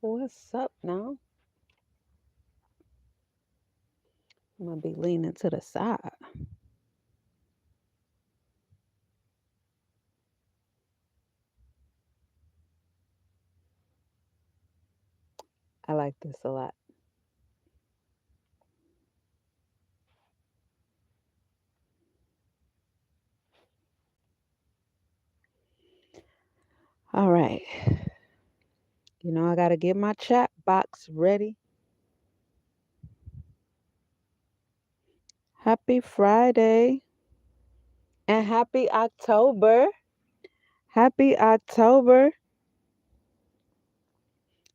What's up now? I'm gonna be leaning to the side. I like this a lot. All right. I gotta get my chat box ready. Happy Friday and happy October. Happy October.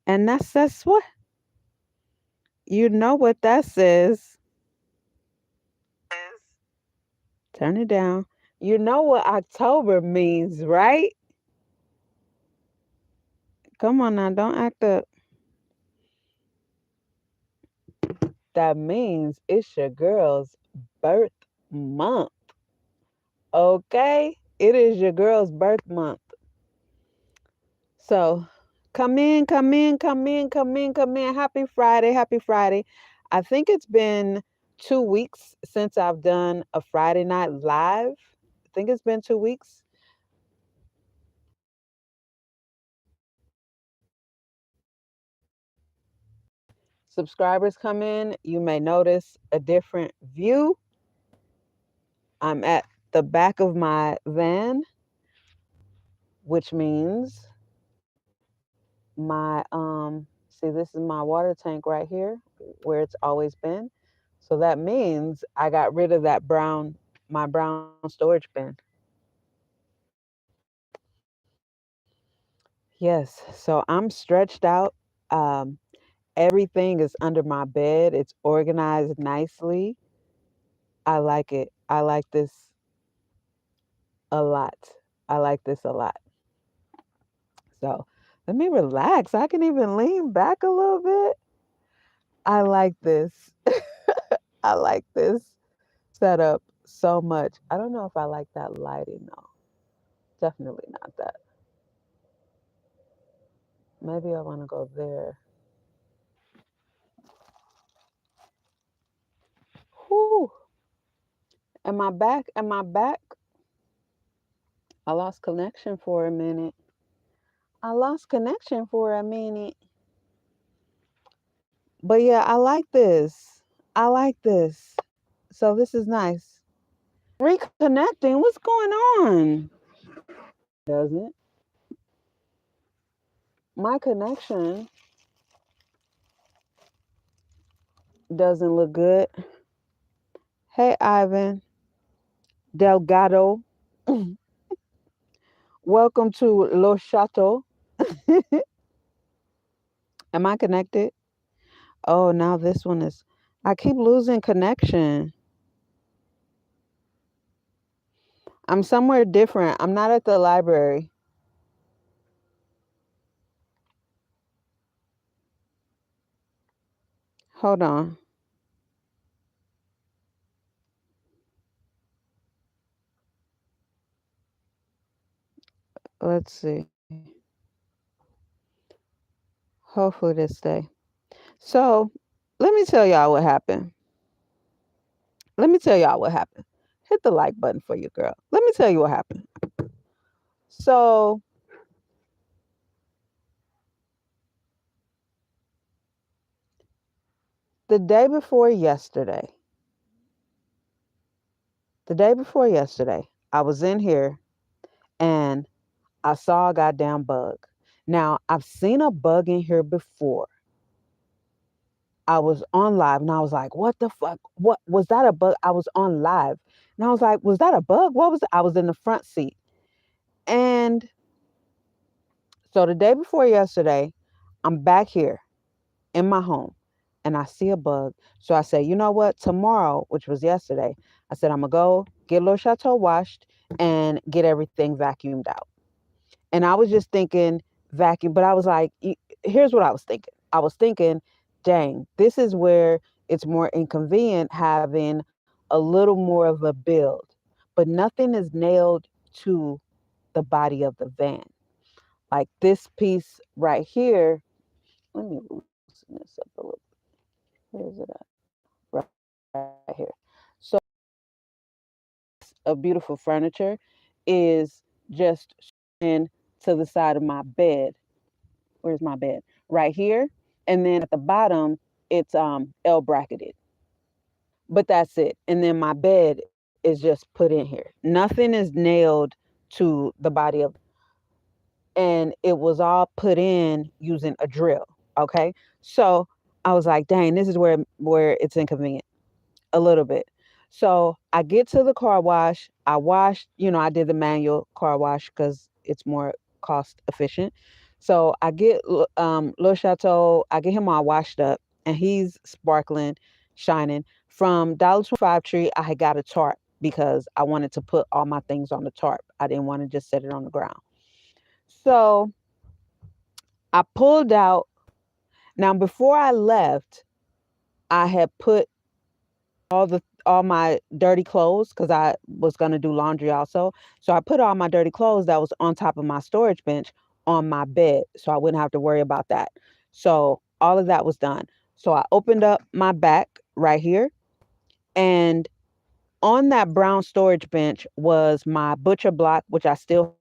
And that says what? You know what that says. Turn it down. You know what October means, right? Come on now, don't act up. That means it's your girl's birth month. Okay? It is your girl's birth month. So come in, come in, come in, come in, come in. Happy Friday, happy Friday. I think it's been 2 weeks since I've done a Friday night live. I think it's been 2 weeks. Subscribers come in, you may notice a different view. I'm at the back of my van, which means see, this is my water tank right here where it's always been. So that means I got rid of my brown storage bin. Yes, so I'm stretched out. Um, Everything is under my bed. It's organized nicely. I like it. I like this a lot. I like this a lot. So let me relax. I can even lean back a little bit. I like this. I like this setup so much. I don't know if I like that lighting though. Definitely not that. Maybe I want to go there. Whew. Am I back? Am I back? I lost connection for a minute. I lost connection for a minute. But yeah, I like this. I like this. So this is nice. Reconnecting. What's going on? Doesn't. My connection doesn't look good. Hey, Ivan Delgado. Welcome to Lo Chateau. Am I connected? Oh, now this one is. I keep losing connection. I'm somewhere different. I'm not at the library. Hold on. Let's see. Hopefully this stay. So let me tell y'all what happened. Let me tell y'all what happened. Hit the like button for your girl. Let me tell you what happened. So the day before yesterday, the day before yesterday, I was in here and I saw a goddamn bug. Now, I've seen a bug in here before. I was on live and I was like, what the fuck? What was that a bug? I was on live and I was like, was that a bug? What was it? I was in the front seat. And so the day before yesterday, I'm back here in my home and I see a bug. So I said, you know what? Tomorrow, which was yesterday, I said, I'm going to go get Le Chateau washed and get everything vacuumed out. And I was just thinking vacuum, but I was like, here's what I was thinking. I was thinking, dang, this is where it's more inconvenient having a little more of a build, but nothing is nailed to the body of the van. Like this piece right here Let me loosen this up a little. Where is it at? Right here. So of beautiful furniture is just in to the side of my bed. Where's my bed? Right here. And then at the bottom, it's L bracketed. But that's it. And then my bed is just put in here. Nothing is nailed to the body of, and it was all put in using a drill. Okay. So I was like, dang, this is where it's inconvenient a little bit. So I get to the car wash. I washed, I did the manual car wash because it's more cost efficient. So I get Le Chateau, I get him all washed up, and he's sparkling, shining. From $1.25 tree, I had got a tarp because I wanted to put all my things on the tarp. I didn't want to just set it on the ground. So I pulled out. Now, before I left, I had put all my dirty clothes because I was gonna do laundry also. So I put all my dirty clothes that was on top of my storage bench on my bed, so I wouldn't have to worry about that. So all of that was done. So I opened up my back right here, and on that brown storage bench was my butcher block, which I still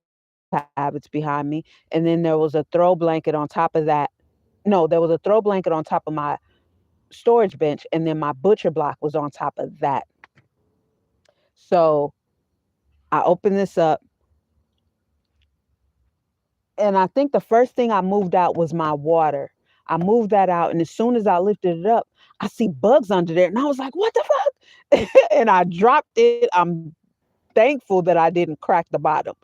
have. It's behind me, and then there was a throw blanket on top of that. No, there was a throw blanket on top of my storage bench, and then my butcher block was on top of that. So I opened this up, and I think the first thing I moved out was my water. I moved that out, and as soon as I lifted it up, I see bugs under there, and I was like, "What the fuck?" And I dropped it. I'm thankful that I didn't crack the bottom.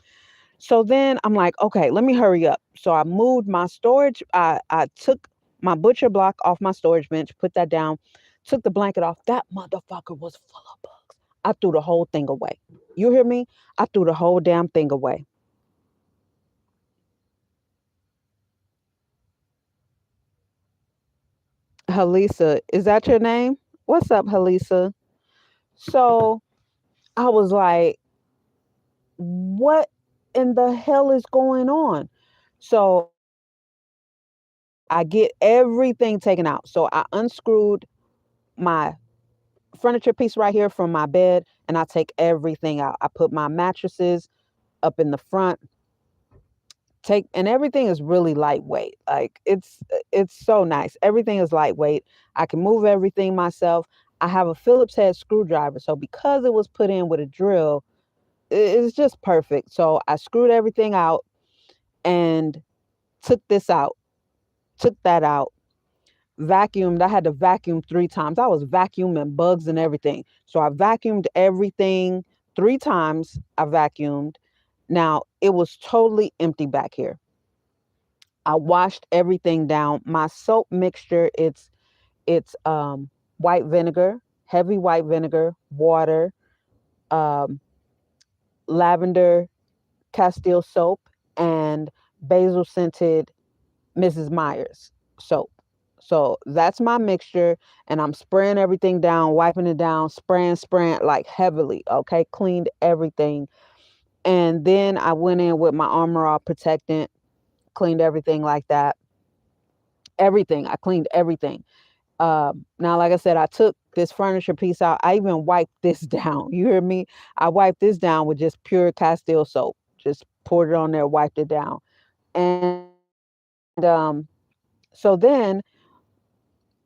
So then I'm like, "Okay, let me hurry up." So I moved my storage. I took my butcher block off my storage bench, put that down, took the blanket off. That motherfucker was full of bugs. I threw the whole thing away. You hear me? I threw the whole damn thing away. Halisa, is that your name? What's up, Halisa? So I was like, what in the hell is going on? So I get everything taken out. So I unscrewed my furniture piece right here from my bed, and I take everything out. I put my mattresses up in the front, take, and everything is really lightweight. Like it's so nice. Everything is lightweight. I can move everything myself. I have a Phillips head screwdriver, so because it was put in with a drill, it's just perfect. So I screwed everything out and took this out, took that out, vacuumed. I had to vacuum 3 times. I was vacuuming bugs and everything. So I vacuumed everything 3 times. I vacuumed. Now it was totally empty back here. I washed everything down. My soap mixture, it's white vinegar, heavy white vinegar, water, um, lavender Castile soap, and basil scented Mrs. Myers soap. So that's my mixture, and I'm spraying everything down, wiping it down, spraying like heavily. Okay, cleaned everything, and then I went in with my Armor All protectant, cleaned everything like that. Everything I cleaned everything. Now, like I said, I took this furniture piece out. I even wiped this down. You hear me? I wiped this down with just pure Castile soap. Just poured it on there, wiped it down. And so then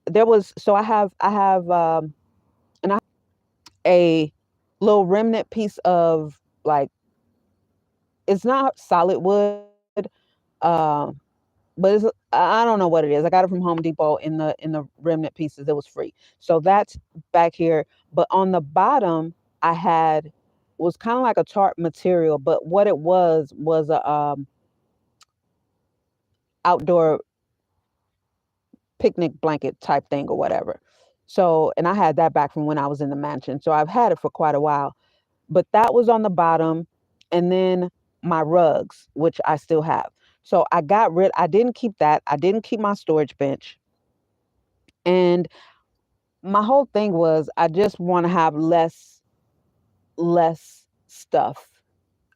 there was, so I have and I a little remnant piece of, like, it's not solid wood, um, but I don't know what it is. I got it from Home Depot in the remnant pieces. It was free. So that's back here. But on the bottom, I had was kind of like a tarp material, but what it was a outdoor picnic blanket type thing or whatever. So, and I had that back from when I was in the mansion. So I've had it for quite a while. But that was on the bottom, and then my rugs, which I still have. So I didn't keep that. I didn't keep my storage bench. And my whole thing was I just want to have less stuff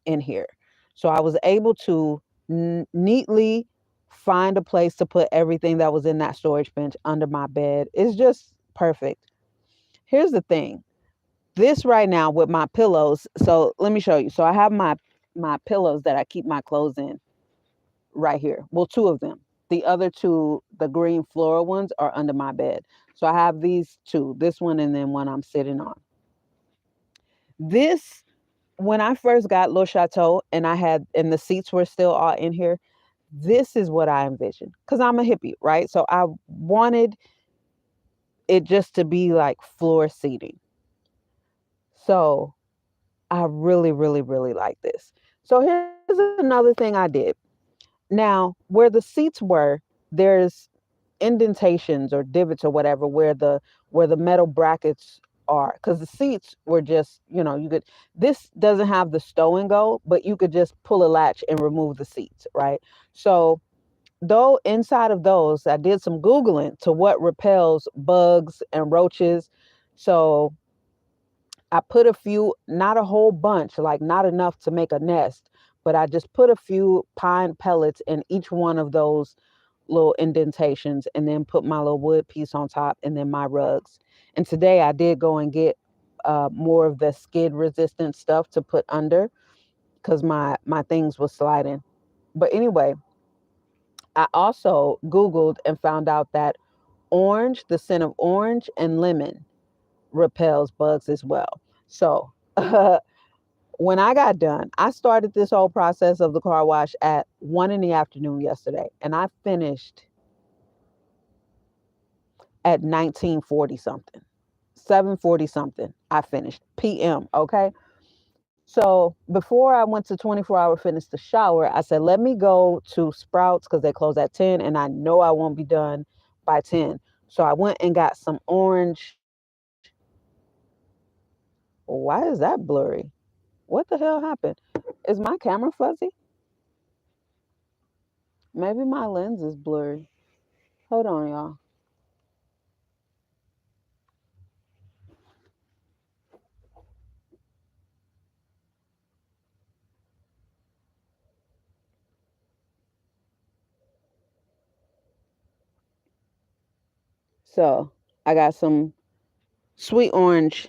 in here. So I was able to neatly find a place to put everything that was in that storage bench under my bed. It's just perfect. Here's the thing. This right now with my pillows. So let me show you. So I have my pillows that I keep my clothes in right here. Well, two of them. The other two, the green floral ones, are under my bed. So I have these two, this one and then one I'm sitting on. This, when I first got Le Chateau and the seats were still all in here, this is what I envisioned. Because I'm a hippie, right? So I wanted it just to be like floor seating. So I really, really, really like this. So here's another thing I did. Now, where the seats were, there's indentations or divots or whatever where the metal brackets are, because the seats were just, you could, this doesn't have the stow and go, but you could just pull a latch and remove the seats, right? So though inside of those, I did some Googling to what repels bugs and roaches. So I put a few, not a whole bunch, like not enough to make a nest, but I just put a few pine pellets in each one of those little indentations and then put my little wood piece on top and then my rugs. And today I did go and get more of the skid resistant stuff to put under because my things was sliding. But anyway, I also Googled and found out that orange, the scent of orange and lemon repels bugs as well. So when I got done, I started this whole process of the car wash at 1 in the afternoon yesterday, and I finished at 1940 something, 740 something. I finished PM. Okay. So before I went to 24-hour fitness to shower, I said, let me go to Sprouts because they close at 10 and I know I won't be done by 10. So I went and got some orange. Why is that blurry? What the hell happened? Is my camera fuzzy? Maybe my lens is blurry. Hold on, y'all. So I got some sweet orange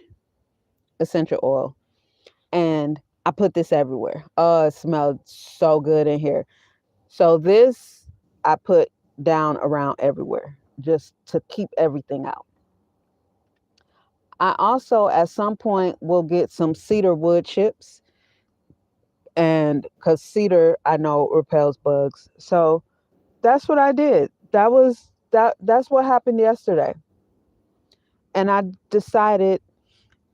essential oil and I put this everywhere. Oh, it smelled so good in here. So this I put down around everywhere just to keep everything out. I also at some point will get some cedar wood chips, and because cedar I know repels bugs. So that's what I did. That's what happened yesterday. And I decided,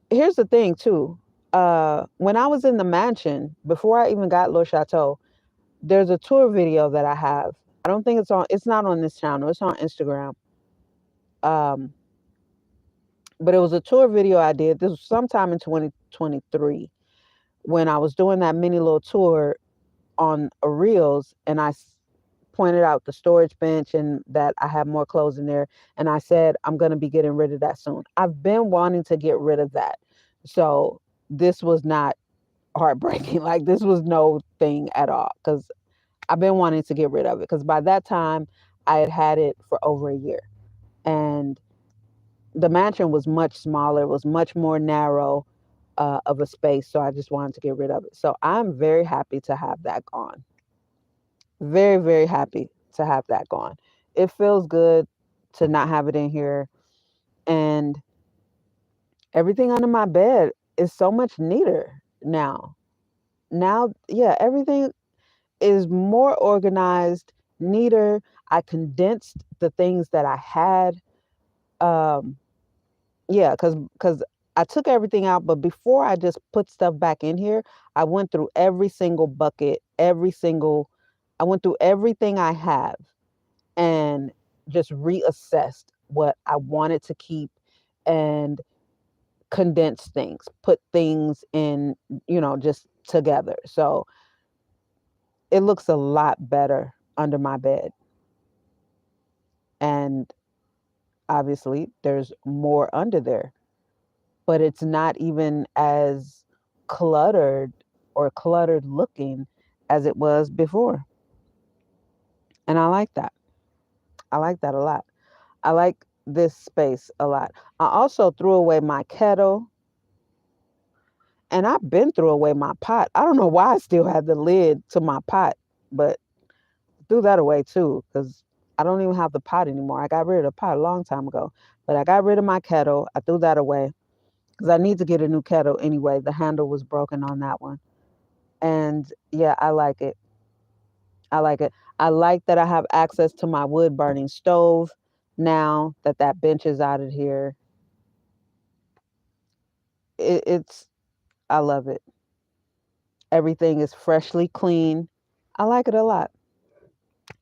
here's the thing too. When I was in the mansion, before I even got Le Chateau, there's a tour video that I have. I don't think it's not on this channel, it's on Instagram. Um, but it was a tour video I did. This was sometime in 2023 when I was doing that mini little tour on a Reels, and pointed out the storage bench and that I have more clothes in there. And I said, I'm going to be getting rid of that soon. I've been wanting to get rid of that. So this was not heartbreaking. Like this was no thing at all because I've been wanting to get rid of it because by that time I had had it for over a year. And the mansion was much smaller, it was much more narrow of a space. So I just wanted to get rid of it. So I'm very happy to have that gone. Very, very happy to have that gone. It feels good to not have it in here. And everything under my bed is so much neater now. Now, yeah, everything is more organized, neater. I condensed the things that I had. Um, yeah, because I took everything out, but before I just put stuff back in here, I went through every single bucket, I went through everything I have and just reassessed what I wanted to keep and condense things, put things in, just together. So it looks a lot better under my bed. And obviously, there's more under there, but it's not even as cluttered or cluttered looking as it was before. And I like that. I like that a lot. I like this space a lot. I also threw away my kettle, and I've been threw away my pot. I don't know why I still have the lid to my pot, but threw that away too because I don't even have the pot anymore. I got rid of the pot a long time ago, but I got rid of my kettle. I threw that away because I need to get a new kettle anyway. The handle was broken on that one. And yeah, I like it. I like it. I like that I have access to my wood burning stove now that that bench is out of here. It's, I love it. Everything is freshly clean. I like it a lot.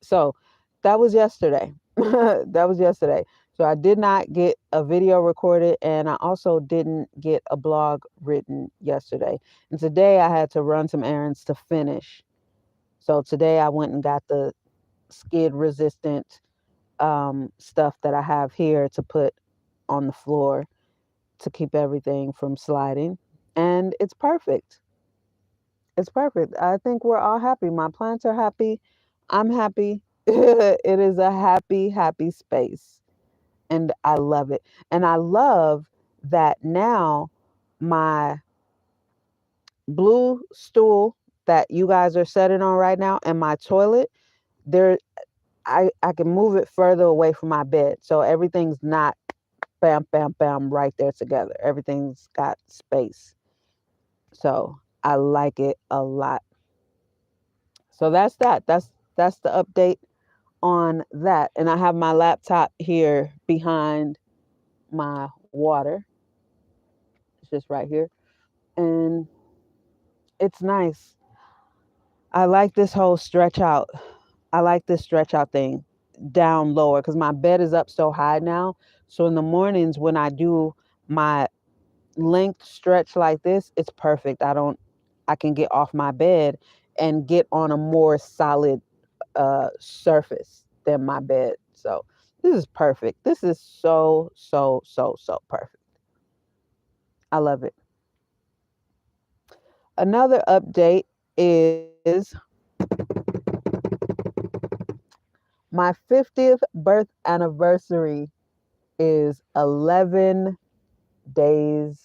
So that was yesterday. That was yesterday. So I did not get a video recorded, and I also didn't get a blog written yesterday. And today I had to run some errands to finish. So today I went and got the skid resistant stuff that I have here to put on the floor to keep everything from sliding. And it's perfect. It's perfect. I think we're all happy. My plants are happy. I'm happy. It is a happy, happy space. And I love it. And I love that now my blue stool that you guys are sitting on right now and my toilet, there I can move it further away from my bed. So everything's not bam, bam, bam right there together. Everything's got space. So I like it a lot. So that's that. That's the update on that. And I have my laptop here behind my water. It's just right here. And it's nice. I like this whole stretch out. I like this stretch out thing down lower because my bed is up so high now. So in the mornings when I do my length stretch like this, it's perfect. I can get off my bed and get on a more solid surface than my bed. So this is perfect. This is so, so, so, so perfect. I love it. Another update is my 50th birth anniversary is 11 days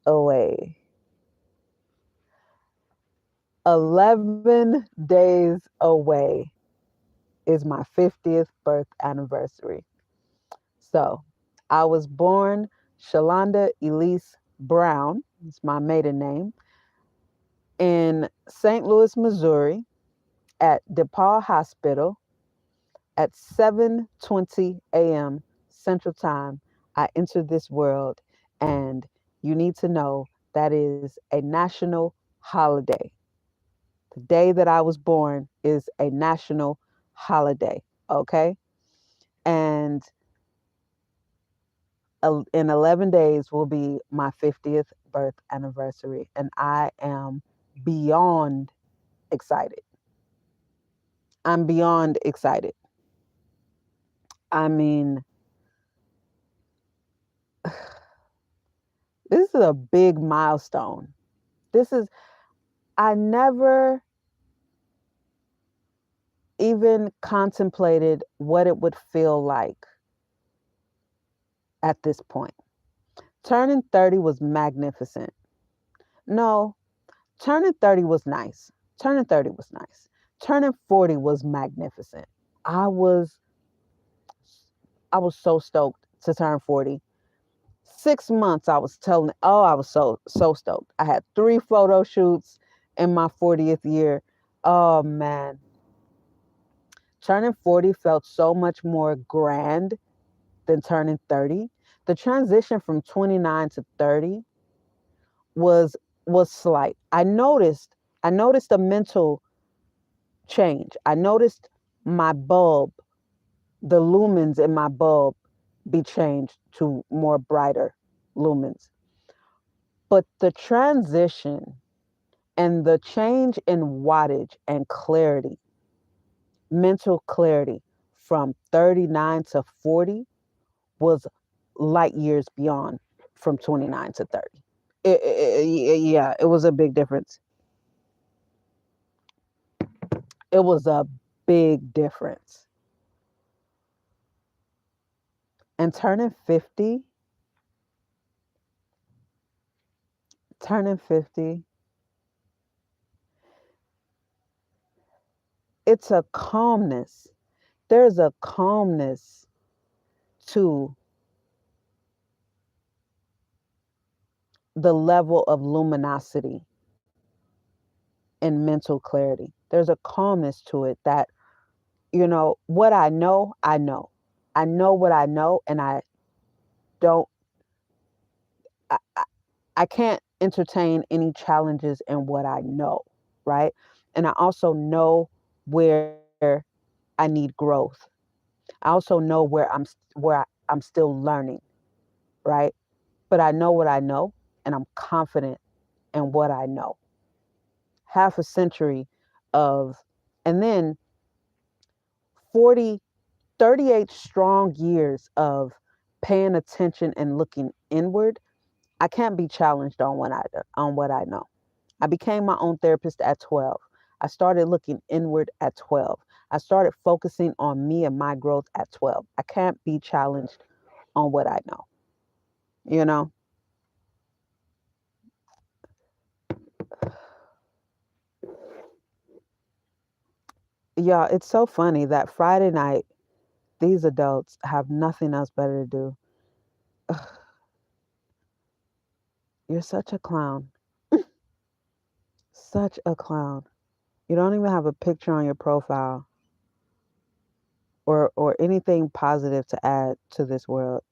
away. 11 days away is my 50th birth anniversary. So I was born Shalanda Elise Brown, it's my maiden name, in St. Louis, Missouri at DePaul Hospital at 7:20 a.m. Central Time. I entered this world, and you need to know that is a national holiday. The day that I was born is a national holiday, okay? And in 11 days will be my 50th birth anniversary, and I am beyond excited. I'm beyond excited. I mean, this is a big milestone. This is, I never even contemplated what it would feel like at this point. Turning 30 was magnificent. No, turning 30 was nice. Turning 30 was nice. Turning 40 was magnificent. I was I was so stoked to turn 40. 6 months I was telling, oh, I was so stoked. I had 3 photo shoots in my 40th year. Oh man. Turning 40 felt so much more grand than turning 30. The transition from 29 to 30 was was slight. I noticed a mental change. I noticed my bulb, the lumens in my bulb be changed to more brighter lumens. But the transition and the change in wattage and clarity, mental clarity from 39 to 40 was light years beyond from 29 to 30. Yeah, it was a big difference. It was a big difference. And turning 50, it's a calmness. There's a calmness to the level of luminosity and mental clarity. There's a calmness to it that, what I know, I know. I know what I know, and don't, I, I I can't entertain any challenges in what I know, right? And I also know where I need growth. I also know I'm still learning, right? But I know what I know, and I'm confident in what I know. Half a century of, and then 40, 38 strong years of paying attention and looking inward. I can't be challenged on what I know. I became my own therapist at 12. I started looking inward at 12. I started focusing on me and my growth at 12. I can't be challenged on what I know. You know? Yeah, it's so funny that Friday night, these adults have nothing else better to do. Ugh, you're such a clown. Such a clown. You don't even have a picture on your profile or anything positive to add to this world.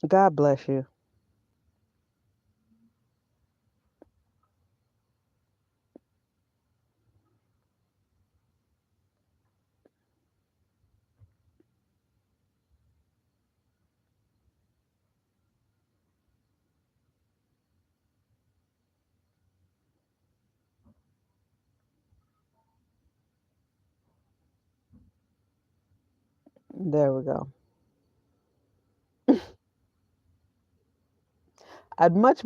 God bless you. There we go. I'd much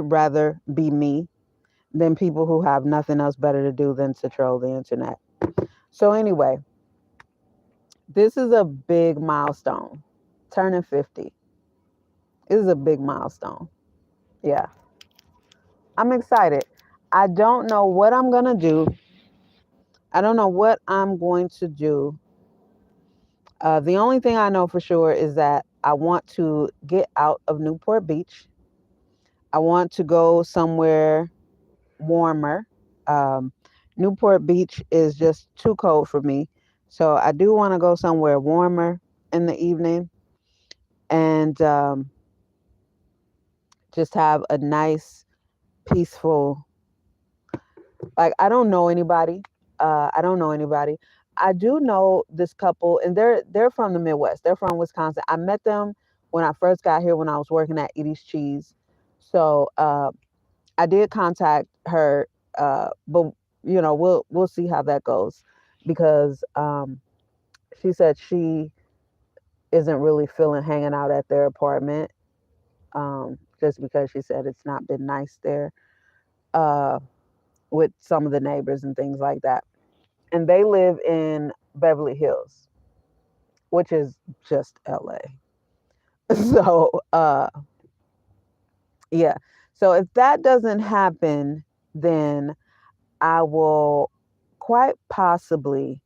rather be me than people who have nothing else better to do than to troll the internet. So anyway, this is a big milestone. Turning 50. This is a big milestone. Yeah. I'm excited. I don't know what I'm going to do. I don't know what I'm going to do. The only thing I know for sure is that I want to get out of Newport Beach. I want to go somewhere warmer. Um, Newport Beach is just too cold for me. So I do want to go somewhere warmer in the evening and just have a nice, peaceful. Like I don't know anybody. I don't know anybody. I do know this couple, and they're from the Midwest. They're from Wisconsin. I met them when I first got here when I was working at Edie's Cheese. So I did contact her, but we'll see how that goes because she said she isn't really feeling hanging out at their apartment, just because she said it's not been nice there uh, with some of the neighbors and things like that. And they live in Beverly Hills, which is just LA. So yeah. So if that doesn't happen, then I will quite possibly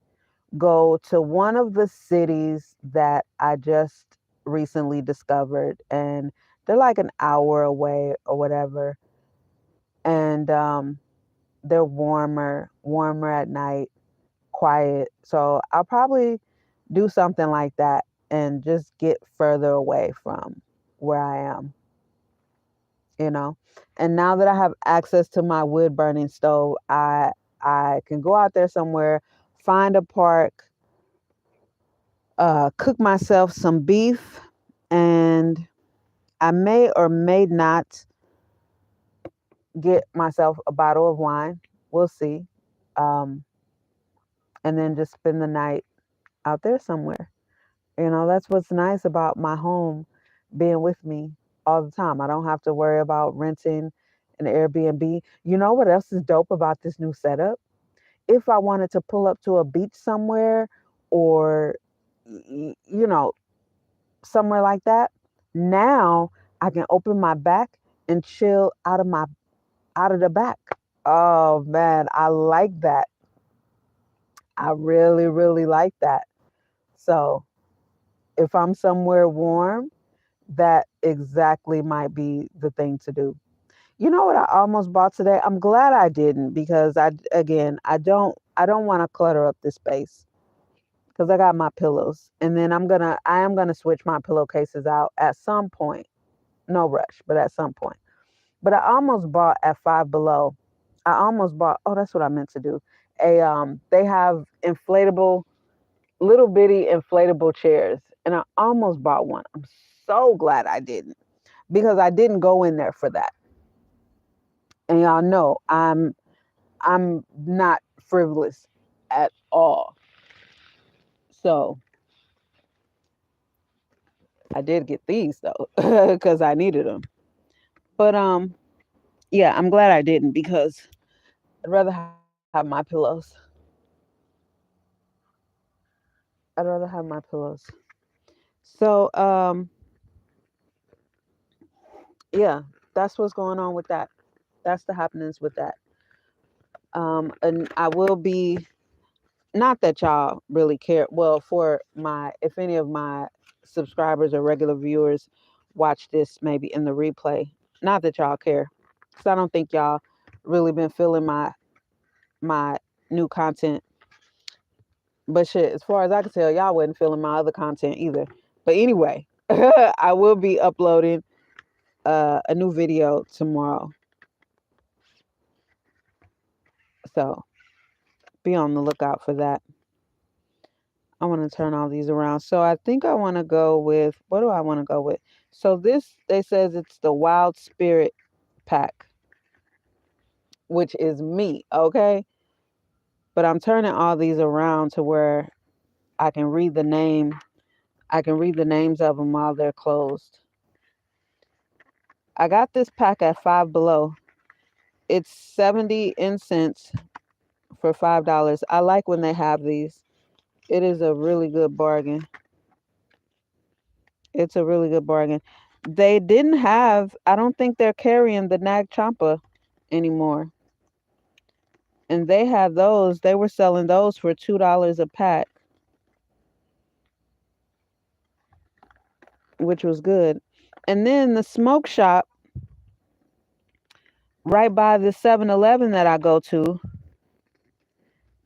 go to one of the cities that I just recently discovered, and they're like an hour away or whatever. And they're warmer at night, quiet. So I'll probably do something like that and just get further away from where I am, you know. And now that I have access to my wood burning stove, I can go out there somewhere, find a park, cook myself some beef, and I may or may not get myself a bottle of wine. We'll see. Um, and then just spend the night out there somewhere. That's what's nice about my home being with me all the time. I don't have to worry about renting an Airbnb. You know what else is dope about this new setup? If I wanted to pull up to a beach somewhere or, you know, somewhere like that, now I can open my back and chill out of the back. Oh man, I like that. I really, really like that. So if I'm somewhere warm, that exactly might be the thing to do. You know what I almost bought today? I'm glad I didn't because I don't want to clutter up this space because I got my pillows and then I am gonna switch my pillowcases out at some point. No rush, but at some point. But I almost bought at Five Below. I almost bought. Oh, that's what I meant to do. They have inflatable, little bitty inflatable chairs, and I almost bought one. I'm so glad I didn't because I didn't go in there for that. And y'all know I'm not frivolous at all. So I did get these though because I needed them. But yeah, I'm glad I didn't because I'd rather have my pillows. I'd rather have my pillows. So yeah, that's what's going on with that. That's the happenings with that. And I will be, not that y'all really care. Well, for my, if any of my subscribers or regular viewers watch this maybe in the replay, not that y'all care, because I don't think y'all really been feeling my new content. But shit, as far as I can tell, y'all wasn't feeling my other content either. But anyway, I will be uploading a new video tomorrow. So be on the lookout for that. I want to turn all these around. So I think I want to go with, what do I want to go with? So this, they says it's the Wild Spirit pack, which is me, okay? But I'm turning all these around to where I can read the name. I can read the names of them while they're closed. I got this pack at Five Below. It's 70 incense for $5. I like when they have these. It is a really good bargain. It's a really good bargain. They didn't have, I don't think they're carrying the Nag Champa anymore. And they had those, they were selling those for $2 a pack, which was good. And then the smoke shop right by the 7-Eleven that I go to,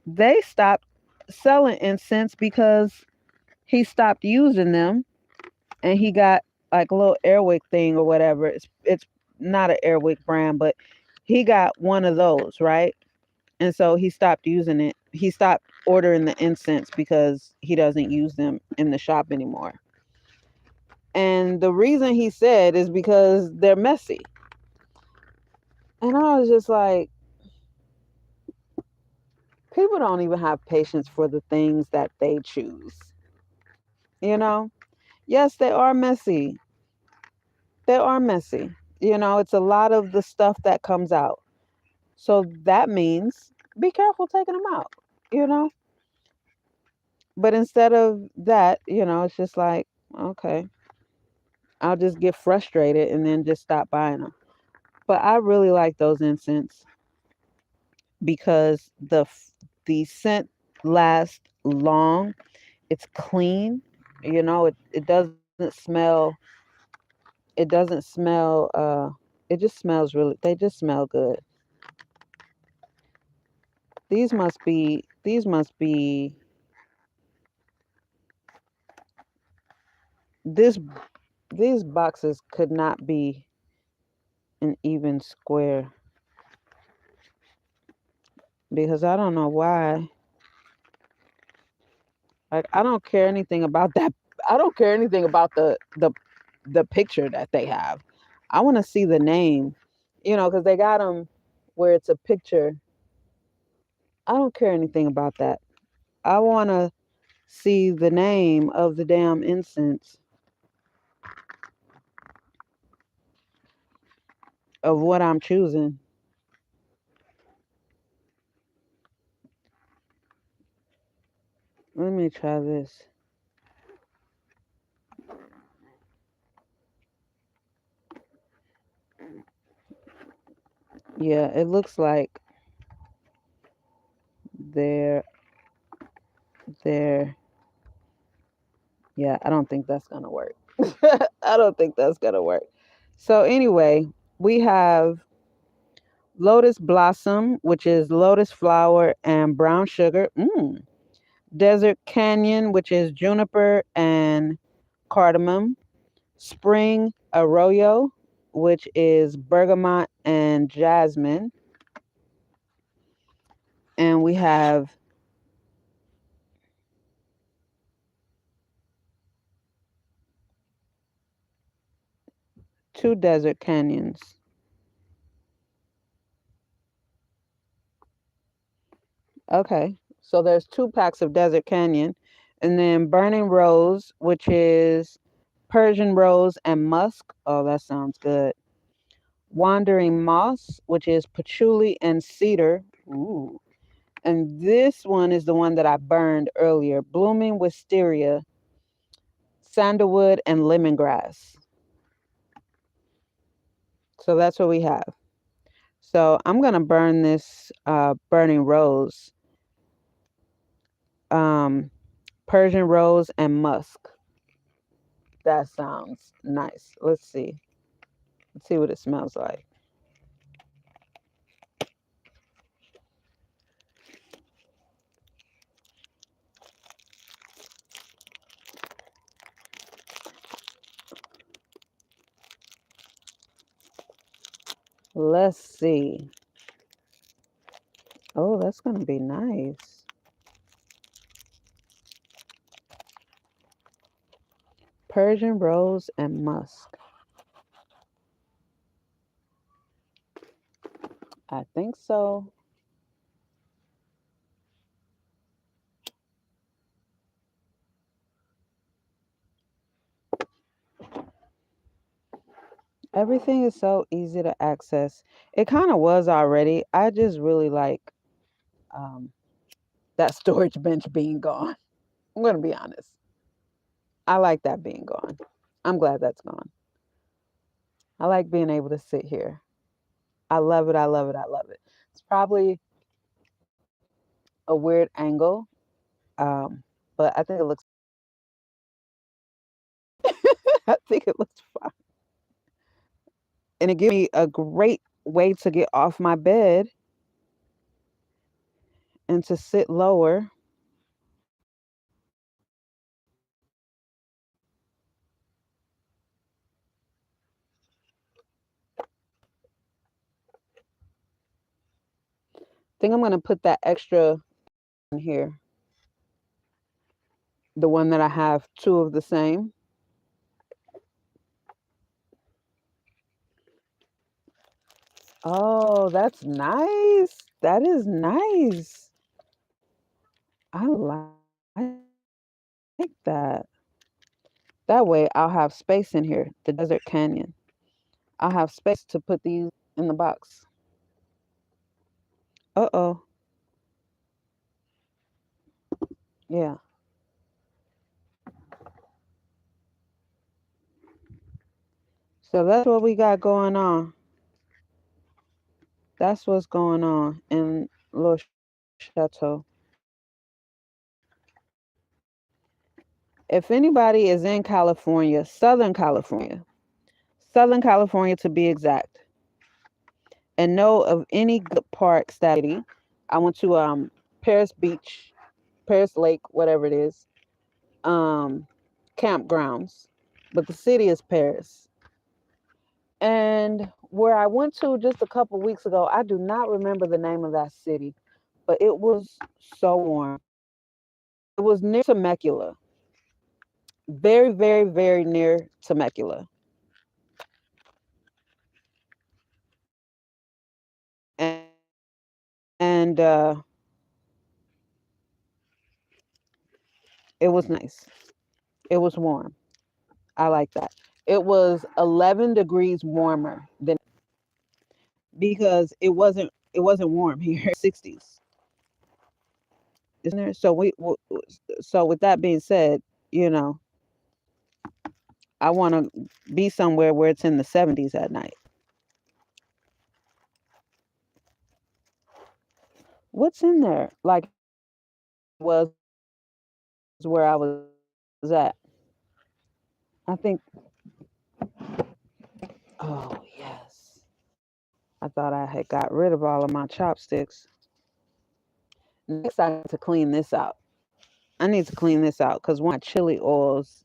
they stopped selling incense because he stopped using them and he got like a little Airwick thing or whatever. It's not an Airwick brand, but he got one of those, right? And so he stopped using it. He stopped ordering the incense because he doesn't use them in the shop anymore. And the reason he said is because they're messy. And I was just like, people don't even have patience for the things that they choose. You know? Yes, they are messy. They are messy. You know, it's a lot of the stuff that comes out. So that means be careful taking them out, you know? But instead of that, it's just like, okay, I'll just get frustrated and then just stop buying them. But I really like those incense because the scent lasts long. It's clean. It doesn't smell. It doesn't smell. It just smells really. They just smell good. These must be. These must be. This. These boxes could not be an even square because I don't know why. Like I don't care anything about that. I don't care anything about the picture that they have. I want to see the name, because they got them where it's a picture. I don't care anything about that. I want to see the name of the damn incense. of what I'm choosing. Let me try this. Yeah, it looks like they're they're yeah, I don't think that's gonna work. I don't think that's gonna work. So anyway, we have lotus blossom, which is lotus flower and brown sugar. Desert canyon, which is juniper and cardamom. Spring arroyo, which is bergamot and jasmine. And we have two desert canyons. Okay, so there's two packs of desert canyon, and then burning rose, which is Persian rose and musk. Oh, that sounds good. Wandering moss, which is patchouli and cedar. Ooh. And this one is the one that I burned earlier. Blooming wisteria, sandalwood, and lemongrass. So that's what we have. So I'm gonna burn this burning rose, um, Persian rose and musk. That sounds nice. Let's see. Let's see what it smells like. Let's see. Oh, that's gonna be nice. Persian rose and musk. I think so. Everything is so easy to access. It kind of was already. I just really like um, that storage bench being gone. I'm going to be honest. I like that being gone. I'm glad that's gone. I like being able to sit here. I love it. I love it. I love it. It's probably a weird angle, but I think it looks. I think it looks fine, and it gives me a great way to get off my bed and to sit lower. I think I'm going to put that extra in here, the one that I have two of the same. Oh, that's nice. That is nice. I like that. That way I'll have space in here, the desert canyon. I'll have space to put these in the box. Uh-oh. Yeah. So that's what we got going on. That's what's going on in Le Chateau. If anybody is in California, Southern California to be exact, and know of any good parks that I went to Paris Beach, Paris Lake, whatever it is, um, campgrounds, but the city is Paris. And where I went to just a couple weeks ago, I do not remember the name of that city, but it was so warm. It was near Temecula, very, very, very near Temecula, and, and it was nice. It was warm. I like that. It was 11 degrees warmer than because it wasn't warm here. 60s, isn't there? So with that being said, you know, I want to be somewhere where it's in the 70s at night. What's in there? Like it was where I was at. I think. Oh yes. I thought I had got rid of all of my chopsticks. Next, I need to clean this out. I need to clean this out because one of my chili oils.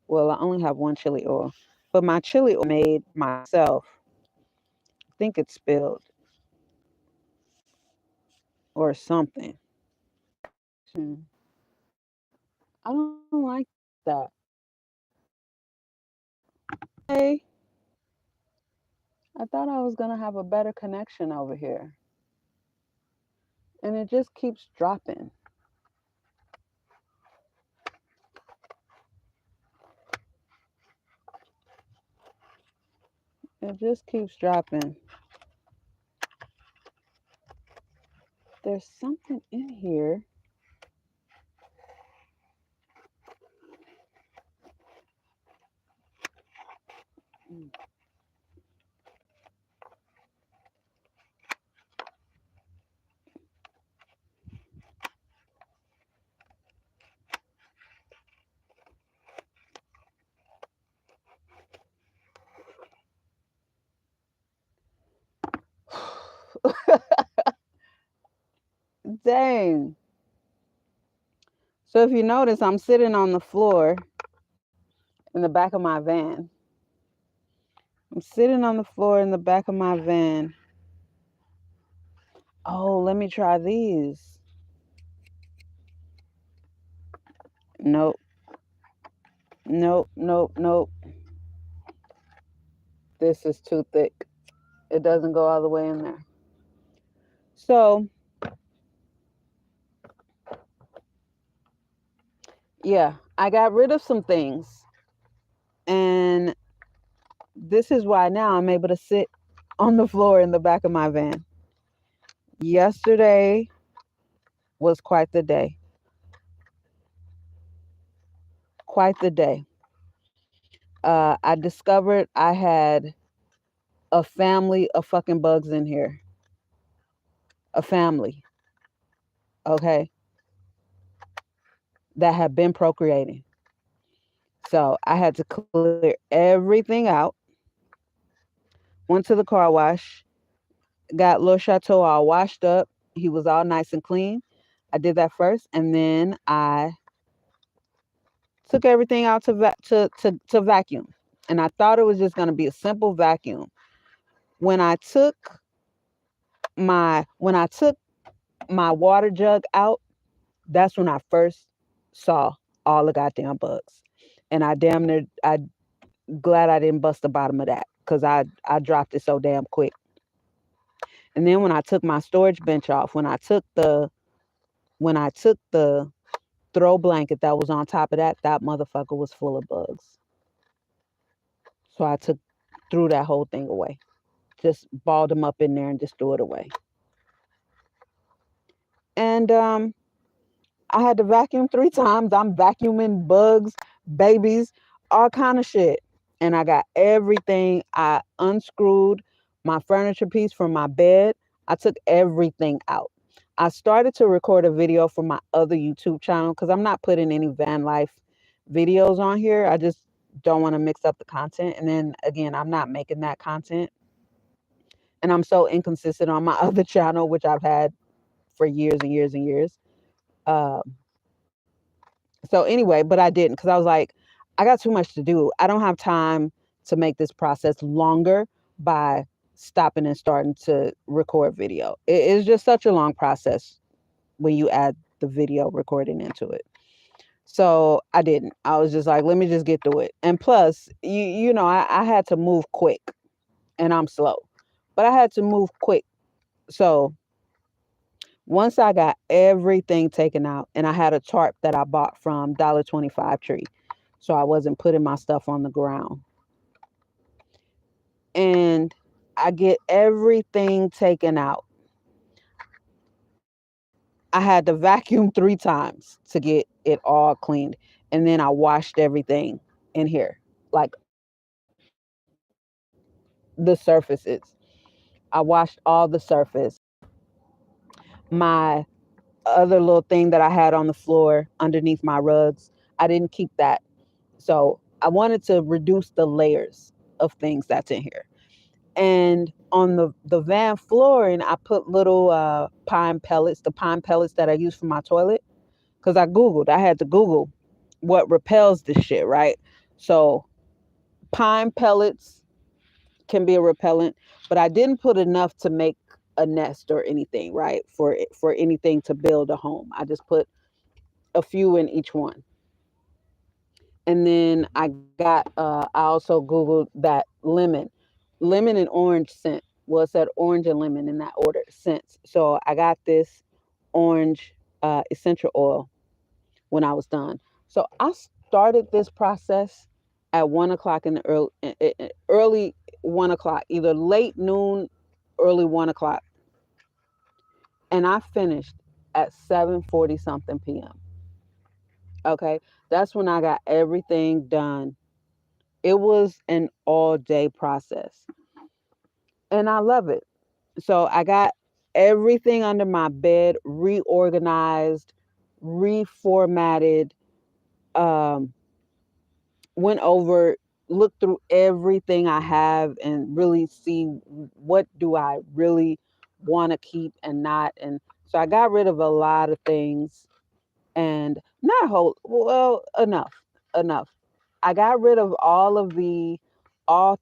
Well, I only have one chili oil, but my chili oil made myself. I think it spilled or something. Hmm. I don't like that. Hey, I thought I was gonna have a better connection over here, and it just keeps dropping. It just keeps dropping. There's something in here. Dang. So if you notice, I'm sitting on the floor in the back of my van. I'm sitting on the floor in the back of my van. Oh, let me try these. Nope, nope, nope, nope. This is too thick. It doesn't go all the way in there. So, yeah, I got rid of some things. And this is why now I'm able to sit on the floor in the back of my van. Yesterday was quite the day. Quite the day. I discovered I had a family of fucking bugs in here. A family, okay, that had been procreating. So I had to clear everything out. Went to the car wash, got Lil Chateau all washed up. He was all nice and clean. I did that first, and then I took everything out to vacuum. And I thought it was just going to be a simple vacuum. When I took my water jug out, that's when I first saw all the goddamn bugs. And I damn near I glad I didn't bust the bottom of that because I dropped it so damn quick. And then when I took my storage bench off, when I took the throw blanket that was on top of that, that motherfucker was full of bugs. So I threw that whole thing away. Just balled them up in there and just threw it away. And I had to vacuum 3 times. I'm vacuuming bugs, babies, all kind of shit. And I got everything. I unscrewed my furniture piece from my bed. I took everything out. I started to record a video for my other YouTube channel because I'm not putting any van life videos on here. I just don't want to mix up the content. And then again, I'm not making that content. And I'm so inconsistent on my other channel, which I've had for years and years and years. Uh, so anyway, but I didn't because I was like, I got too much to do. I don't have time to make this process longer by stopping and starting to record video. It's just such a long process when you add the video recording into it. So I didn't. I was just like, let me just get through it. And plus, I had to move quick, and I'm slow, but I had to move quick. So once I got everything taken out, and I had a tarp that I bought from $1.25 Tree, so I wasn't putting my stuff on the ground. And I get everything taken out. I had to vacuum 3 times to get it all cleaned. And then I washed everything in here, like the surfaces. I washed all the surface. My other little thing that I had on the floor underneath my rugs, I didn't keep that. So I wanted to reduce the layers of things that's in here. And on the van flooring, I put little pine pellets, the pine pellets that I use for my toilet. Because I had to Google what repels this shit, right? So pine pellets can be a repellent, but I didn't put enough to make a nest or anything, right? For anything to build a home. I just put a few in each one. And then I also Googled that lemon and orange scent. Well, it said orange and lemon in that order, scents. So I got this orange essential oil when I was done. So I started this process at 1 o'clock in the early 1 o'clock, either late noon, early 1 o'clock, and I finished at 7:40 something p.m. Okay, that's when I got everything done. It was an all day process, and I love it. So I got everything under my bed reorganized, reformatted, um, went over, looked through everything I have and really see what do I really want to keep and not. And so I got rid of a lot of things and not a whole, well, enough. I got rid of all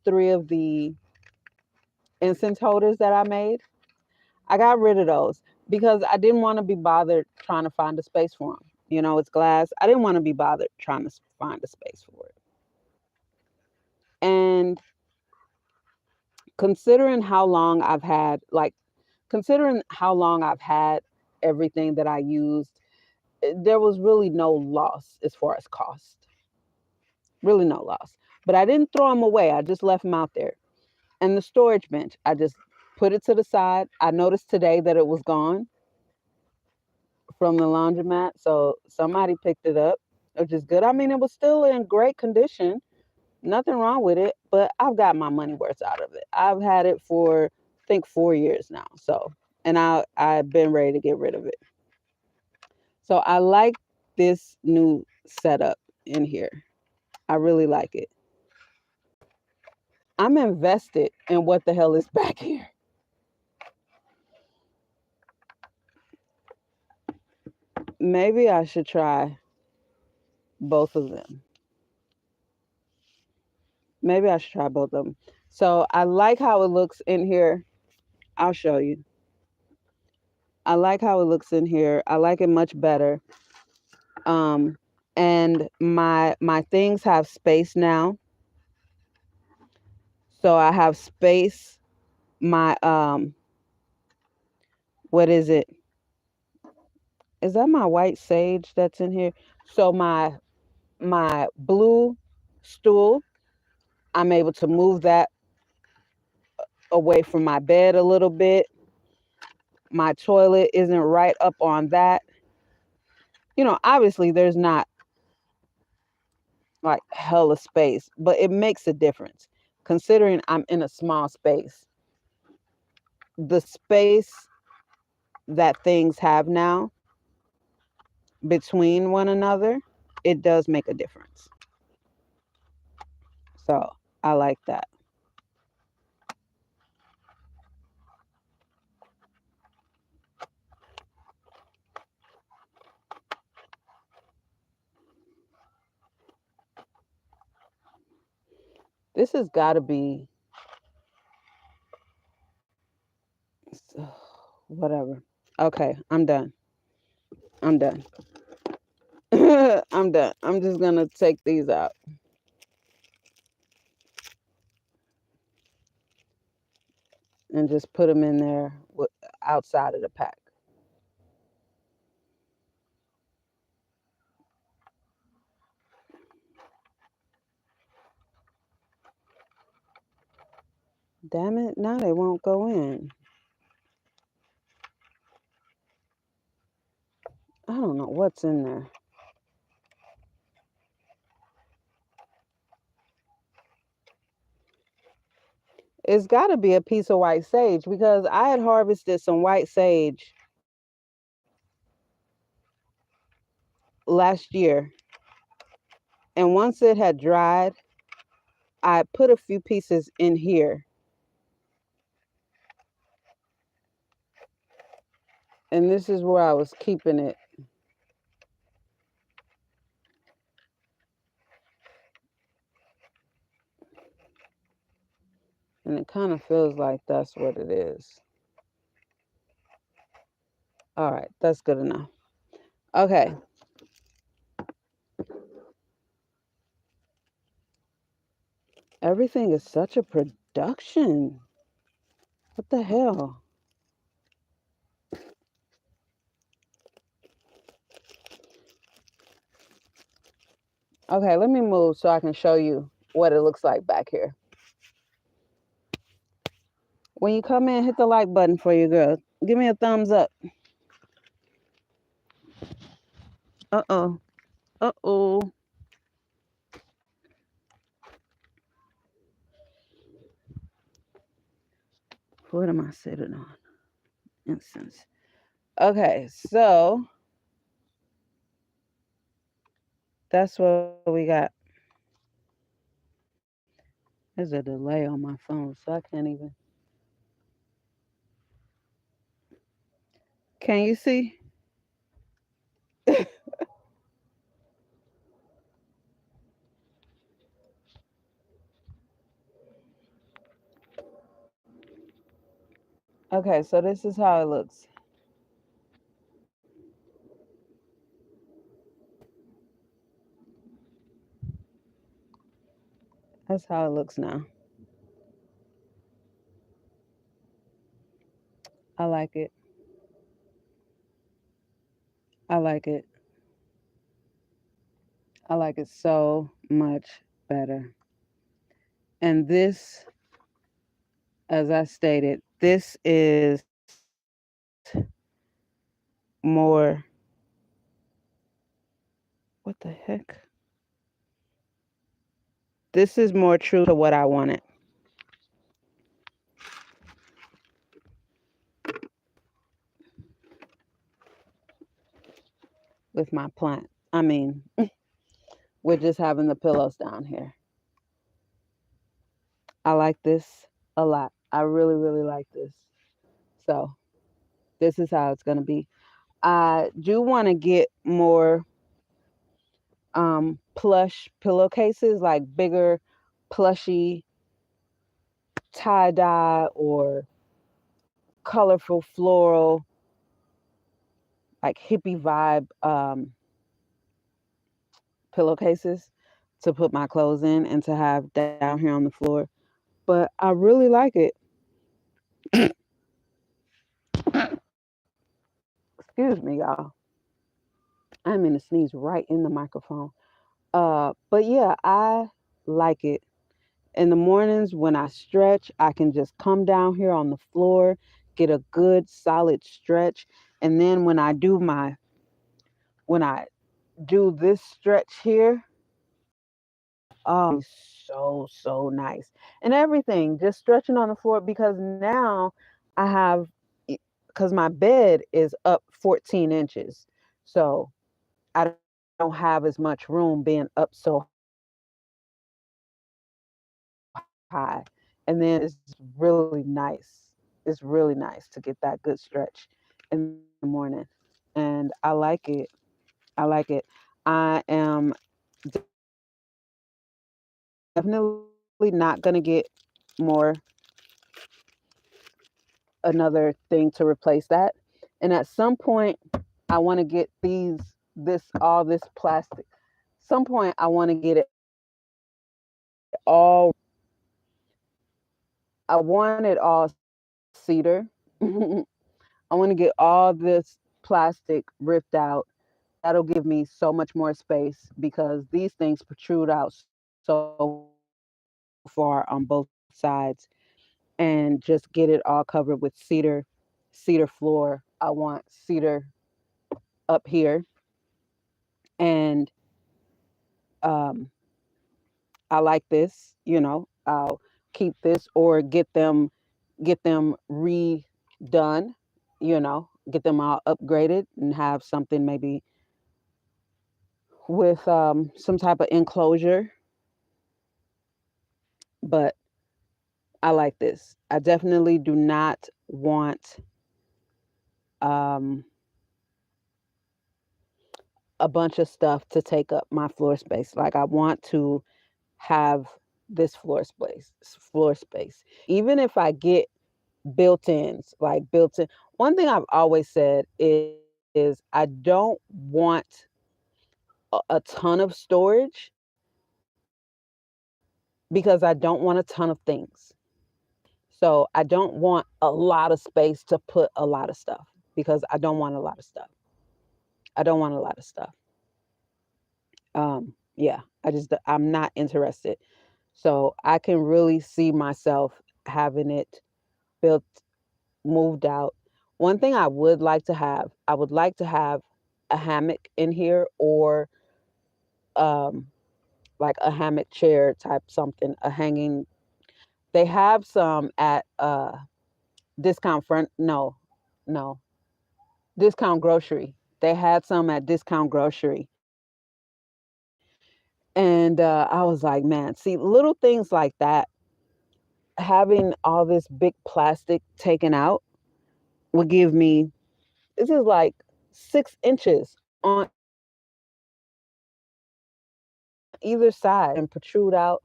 three of the incense holders that I made. I got rid of those because I didn't want to be bothered trying to find a space for them. You know, it's glass. I didn't want to be bothered trying to find a space for it. And considering how long I've had, like, considering how long I've had everything that I used, there was really no loss as far as cost. Really no loss. But I didn't throw them away. I just left them out there. And the storage bench, I just put it to the side. I noticed today that it was gone from the laundromat. So somebody picked it up, which is good. I mean, it was still in great condition. Nothing wrong with it, but I've got my money worth out of it. I've had it for I think 4 years now. So, and I've been ready to get rid of it. So I like this new setup in here. I really like it. I'm invested in what the hell is back here. Maybe I should try both of them. Maybe I should try both of them. So I like how it looks in here. I'll show you. I like how it looks in here. I like it much better. Um, and my things have space now. So I have space. My what is it? Is that my white sage that's in here? So my blue stool, I'm able to move that away from my bed a little bit. My toilet isn't right up on that. You know, obviously there's not like hella space, but it makes a difference considering I'm in a small space. The space that things have now between one another, it does make a difference. So I like that. This has got to be whatever. Okay, I'm done. I'm done. I'm done. I'm just going to take these out and just put them in there outside of the pack. Damn it, now they won't go in. I don't know what's in there. It's got to be a piece of white sage because I had harvested some white sage last year. And once it had dried, I put a few pieces in here. And this is where I was keeping it. And it kind of feels like that's what it is. All right, that's good enough. Okay. Everything is such a production. What the hell? Okay, let me move so I can show you what it looks like back here. When you come in, hit the like button for you, girl. Give me a thumbs up. Uh-oh. Uh-oh. What am I sitting on? Instance. Okay, so that's what we got. There's a delay on my phone, so I can't even. Can you see? Okay, so this is how it looks. That's how it looks now. I like it. I like it. I like it so much better. And this, as I stated, this is more, what the heck? This is more true to what I wanted with my plant. I mean, we're just having the pillows down here. I like this a lot. I really, really like this. So this is how it's going to be. I do want to get more plush pillowcases, like bigger, plushy tie dye or colorful floral, like hippie vibe pillowcases to put my clothes in and to have down here on the floor. But I really like it. Excuse me, y'all. I'm going to sneeze right in the microphone. But yeah, I like it. In the mornings when I stretch, I can just come down here on the floor, get a good solid stretch, and then when I do this stretch here, oh, so nice. And everything just stretching on the floor because now I have because my bed is up 14 inches. So I don't have as much room being up so high. And then it's really nice. It's really nice to get that good stretch in the morning. And I like it. I like it. I am definitely not going to get more another thing to replace that. And at some point, I want to get all this plastic. Some point, I want to get it all. I want it all cedar. I want to get all this plastic ripped out. That'll give me so much more space because these things protrude out so far on both sides. and just get it all covered with cedar floor. I want cedar up here, and um, I like this. I'll keep this or get them redone. Get them all upgraded and have something maybe with some type of enclosure. But I like this. I definitely do not want um, a bunch of stuff to take up my floor space. Like I want to have this floor space. Even if I get built-ins, like built-in. One thing I've always said is I don't want a ton of storage because I don't want a ton of things. So I don't want a lot of space to put a lot of stuff because I don't want a lot of stuff. I don't want a lot of stuff. Yeah, I'm not interested. So I can really see myself having it built, moved out. One thing I would like to have a hammock in here or um like a hammock chair type something, a hanging. They have some at discount front no, discount grocery. They had some at discount grocery. And I was like, man, see, little things like that, having all this big plastic taken out would give me, this is like 6 inches on either side and protrude out.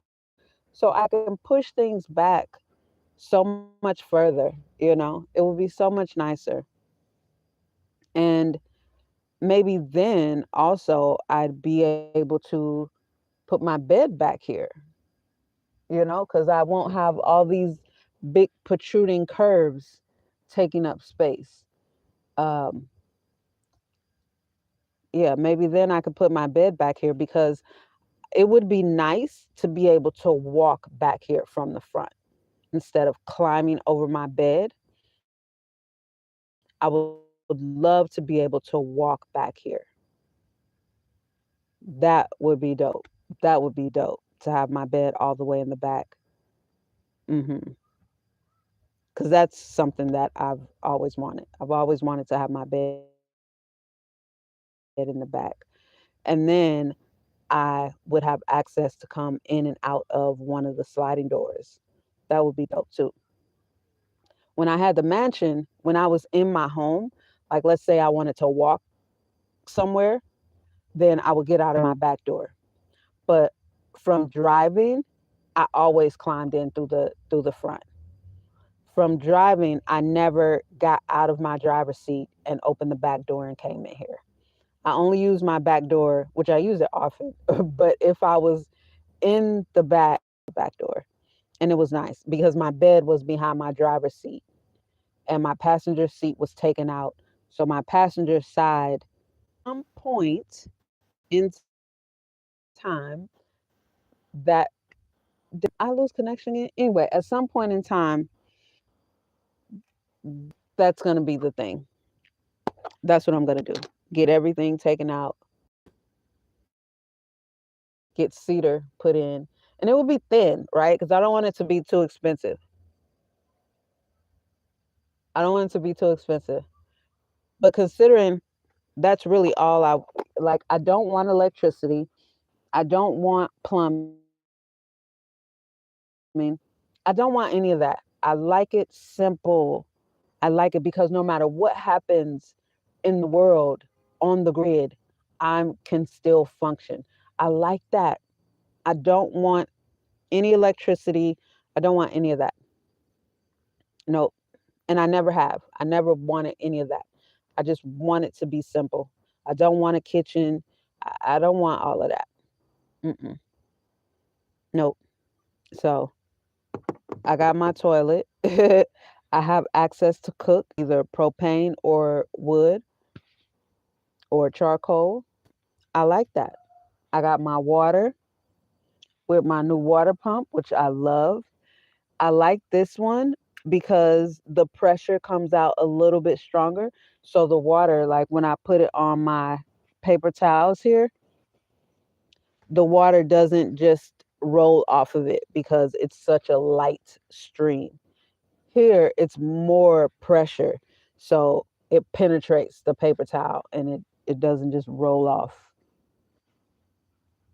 So I can push things back so much further, it would be so much nicer. And maybe then also I'd be able to put my bed back here, because I won't have all these big protruding curves taking up space. Um, yeah, maybe then I could put my bed back here because it would be nice to be able to walk back here from the front instead of climbing over my bed. I would love to be able to walk back here. That would be dope. That would be dope to have my bed all the way in the back. Hmm. Because that's something that I've always wanted. I've always wanted to have my bed in the back. And then I would have access to come in and out of one of the sliding doors. That would be dope too. When I had the mansion, when I was in my home, like let's say I wanted to walk somewhere, then I would get out of my back door. But from driving, I always climbed in through the front. From driving, I never got out of my driver's seat and opened the back door and came in here. I only use my back door, which I use it often, but if I was in the back door, and it was nice because my bed was behind my driver's seat and my passenger seat was taken out. So my passenger side, some point in time, that did I lose connection again? Anyway, at some point in time, that's going to be the thing. That's what I'm going to do. Get everything taken out, get cedar put in, and it will be thin, right? Because I don't want it to be too expensive. I don't want it to be too expensive. But considering that's really all I like, I don't want electricity. I don't want plumbing. I don't want any of that. I like it simple. I like it because no matter what happens in the world on the grid, I can still function. I like that. I don't want any electricity. I don't want any of that. Nope. And I never have. I never wanted any of that. I just want it to be simple. I don't want a kitchen. I don't want all of that. Mm-mm. Nope. So I got my toilet. I have access to cook either propane or wood or charcoal. I like that. I got my water with my new water pump, which I love. I like this one because the pressure comes out a little bit stronger. So the water, like when I put it on my paper towels here, the water doesn't just roll off of it because it's such a light stream. Here, it's more pressure. So it penetrates the paper towel and it doesn't just roll off.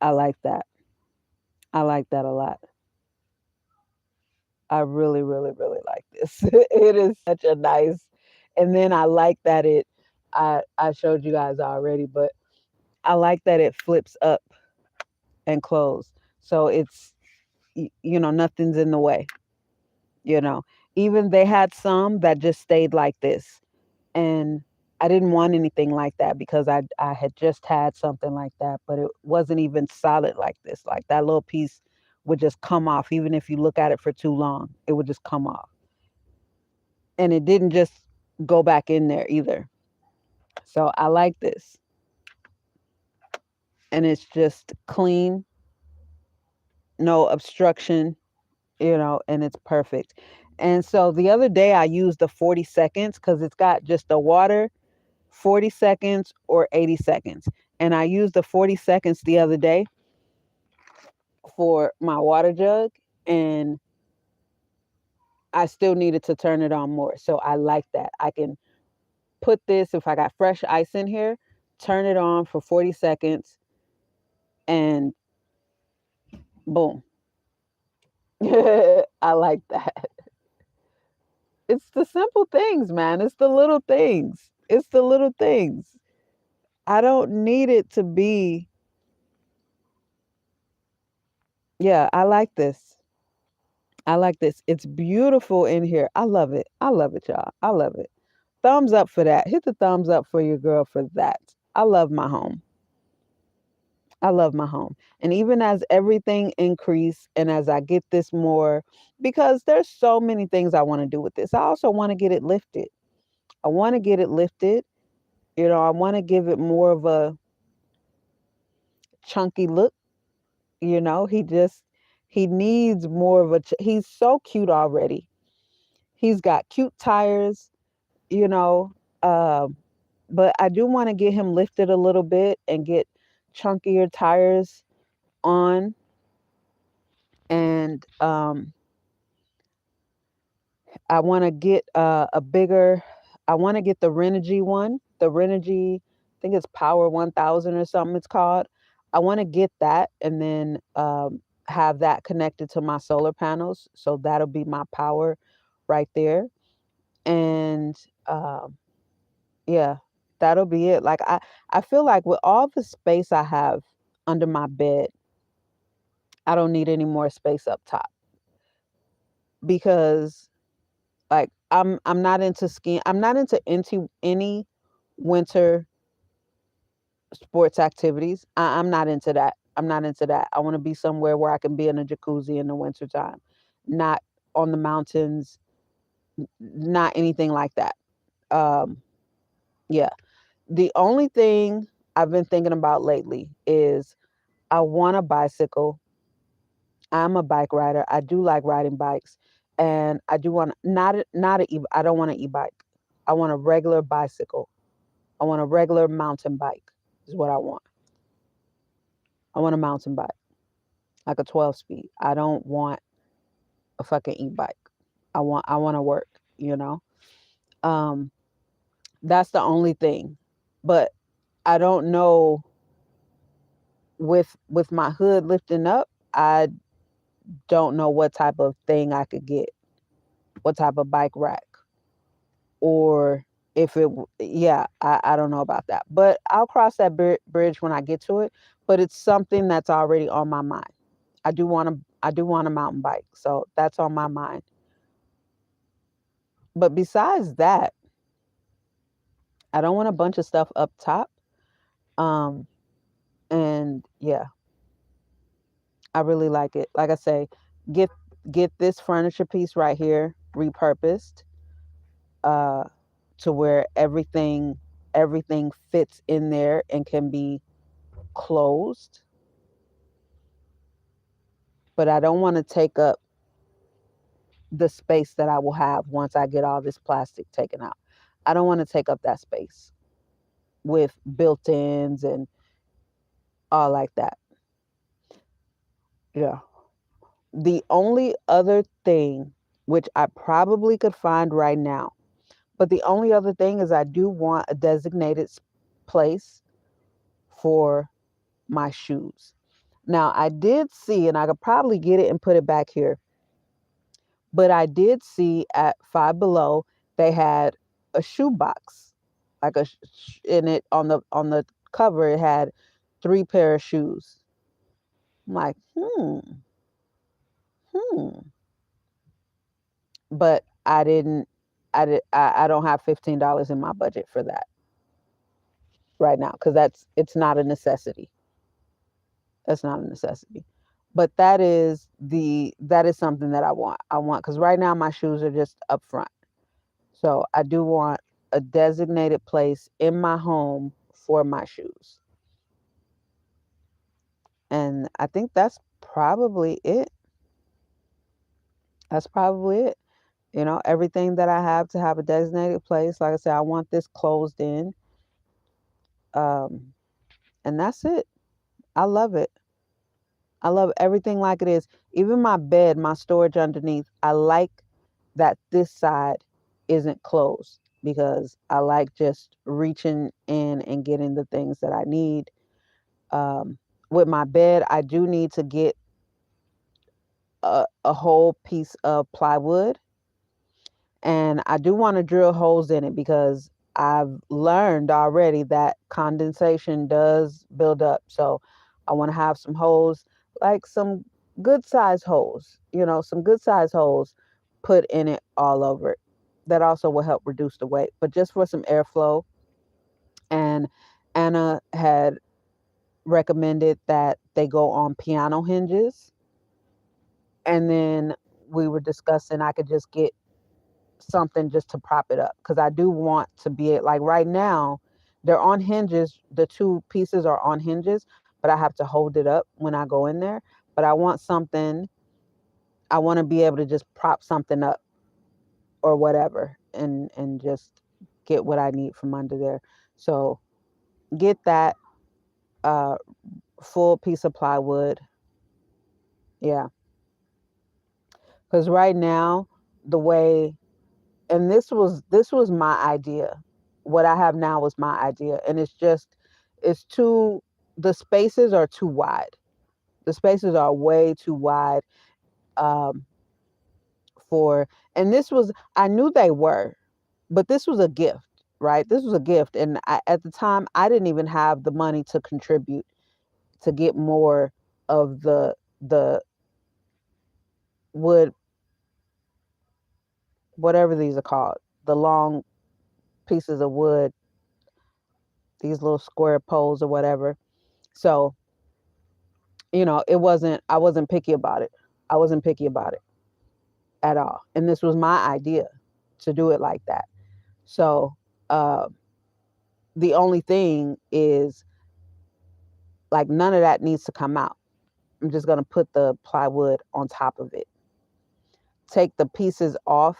I like that. I like that a lot. I really, really, really like this. It is such a nice, and then I like that I showed you guys already, but I like that it flips up and close. So it's, nothing's in the way, you know. Even they had some that just stayed like this. And I didn't want anything like that because I had just had something like that, but it wasn't even solid like this. Like that little piece would just come off even if you look at it for too long. It would just come off. And it didn't just go back in there either. So I like this. And it's just clean, no obstruction, and it's perfect. And so the other day I used the 40 seconds because it's got just the water, 40 seconds or 80 seconds. And I used the 40 seconds the other day for my water jug, and I still needed to turn it on more. So I like that. I can put this, if I got fresh ice in here, turn it on for 40 seconds and boom. I like that. It's the simple things, man. It's the little things. It's the little things. I don't need it to be. Yeah, I like this. I like this. It's beautiful in here. I love it. I love it, y'all. I love it. Thumbs up for that. Hit the thumbs up for your girl for that. I love my home. I love my home. And even as everything increase and as I get this more, because there's so many things I want to do with this. I also want to get it lifted. I want to get it lifted. I want to give it more of a chunky look. He needs more of he's so cute already. He's got cute tires, you know. Um, but I do want to get him lifted a little bit and get chunkier tires on. And I want to get a bigger. I want to get the Renogy one. The Renogy, I think it's Power 1000 or something. It's called. I want to get that and then have that connected to my solar panels. So that'll be my power right there. And yeah, that'll be it. Like I feel like with all the space I have under my bed, I don't need any more space up top because like I'm not into skiing. I'm not into any winter sports activities. I'm not into that. I'm not into that. I want to be somewhere where I can be in a jacuzzi in the wintertime, not on the mountains, not anything like that. Um, yeah. The only thing I've been thinking about lately is I want a bicycle. I'm a bike rider. I do like riding bikes, and I do want not a e. I don't want an e-bike. I want a regular bicycle. I want a regular mountain bike. Is what I want. I want a mountain bike, like a 12 speed. I don't want a fucking e-bike. I want to work. You know. Um, that's the only thing. But I don't know with my hood lifting up. I don't know what type of thing I could get. What type of bike rack or if yeah, I don't know about that, but I'll cross that bridge when I get to it. But it's something that's already on my mind. I do want a mountain bike, so that's on my mind. But besides that, I don't want a bunch of stuff up top. um and yeah, I really like it. Like I say, get get this furniture piece right here repurposed uh to where everything fits in there and can be closed. But I don't want to take up the space that I will have once I get all this plastic taken out. I don't want to take up that space with built-ins and all like that. Yeah. The only other thing, which I probably could find right now, but the only other thing is I do want a designated place for my shoes. Now, I did see, and I could probably get it and put it back here, but I did see at Five Below they had a shoe box, like in it on the cover it had 3 pair of shoes. I'm like, hmm. But I didn't. I don't have $15 in my budget for that right now because it's not a necessity. That's not a necessity. But that is something that I want. I want because right now my shoes are just up front. So I do want a designated place in my home for my shoes. And I think that's probably it. That's probably it. Everything that I have to have a designated place. Like I said, I want this closed in. Um, and that's it. I love it. I love everything like it is. Even my bed, my storage underneath, I like that this side isn't closed because I like just reaching in and getting the things that I need. Um, with my bed, I do need to get a whole piece of plywood, and I do want to drill holes in it because I've learned already that condensation does build up. So I want to have some holes, like some good size holes, some good size holes put in it all over it. That also will help reduce the weight, but just for some airflow. And Anna had recommended that they go on piano hinges. And then we were discussing I could just get something just to prop it up because I do want to be like right now they're on hinges. The 2 pieces are on hinges, but I have to hold it up when I go in there. But I want something. I want to be able to just prop something up or whatever and just get what I need from under there. So get that uh full piece of plywood. Yeah, because right now the way, and this was my idea. What I have now was my idea, and it's too, the spaces are too wide. The spaces are way too wide, um, for, and this was, I knew they were, but this was a gift, right? This was a gift, and at the time I didn't even have the money to contribute to get more of the wood, whatever these are called, the long pieces of wood, these little square poles or whatever. So, I wasn't picky about it. I wasn't picky about it at all. And this was my idea to do it like that. So, uh, the only thing is, like, none of that needs to come out. I'm just going to put the plywood on top of it. Take the pieces off,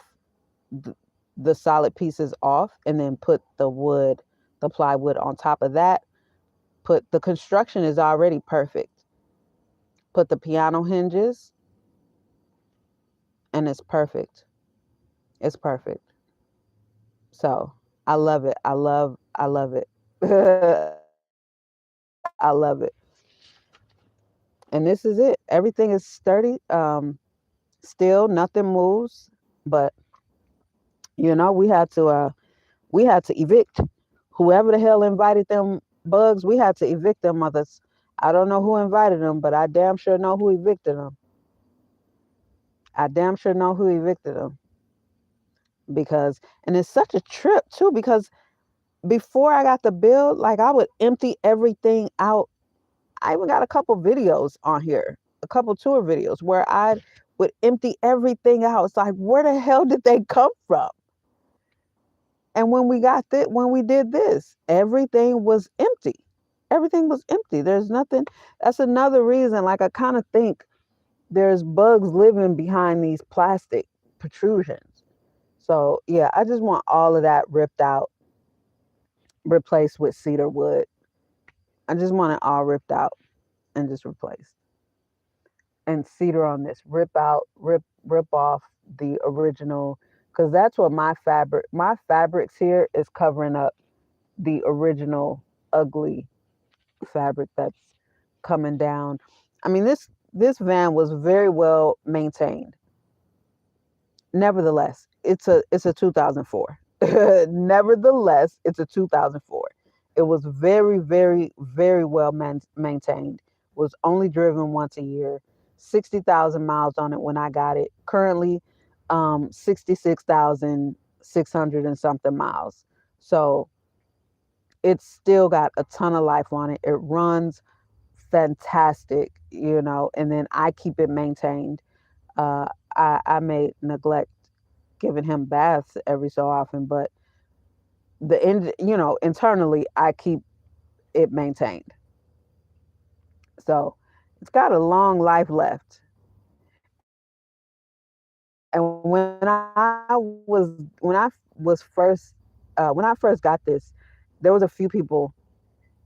the solid pieces off, and then put the plywood on top of that. Put the construction is already perfect. Put the piano hinges, and it's perfect. It's perfect. So I love it. I love it. I love it. And this is it. Everything is sturdy. Still nothing moves, but we had to evict whoever the hell invited them bugs. We had to evict them mothers. I don't know who invited them, but I damn sure know who evicted them. I damn sure know who evicted them because, and it's such a trip too because before I got the bill, like I would empty everything out. I even got a couple videos on here, a couple tour videos where I would empty everything out. It's like, where the hell did they come from? And when we did this, everything was empty. Everything was empty. There's nothing. That's another reason. Like I kind of think there's bugs living behind these plastic. protrusions. So yeah, I just want all of that ripped out, replaced with cedar wood. I just want it all ripped out and just replaced. And cedar on this, rip out, rip off the original, because that's what my fabrics here is covering up the original ugly fabric that's coming down. I mean, this van was very well maintained. Nevertheless, it's a 2004. Nevertheless, it's a 2004. It was very, very, very well maintained. Was only driven once a year. 60,000 miles on it when I got it. Currently, 66,600 and something miles. So it's still got a ton of life on it. It runs fantastic, and then I keep it maintained. Uh, I may neglect giving him baths every so often, but internally I keep it maintained. So it's got a long life left. And when I first got this, there was a few people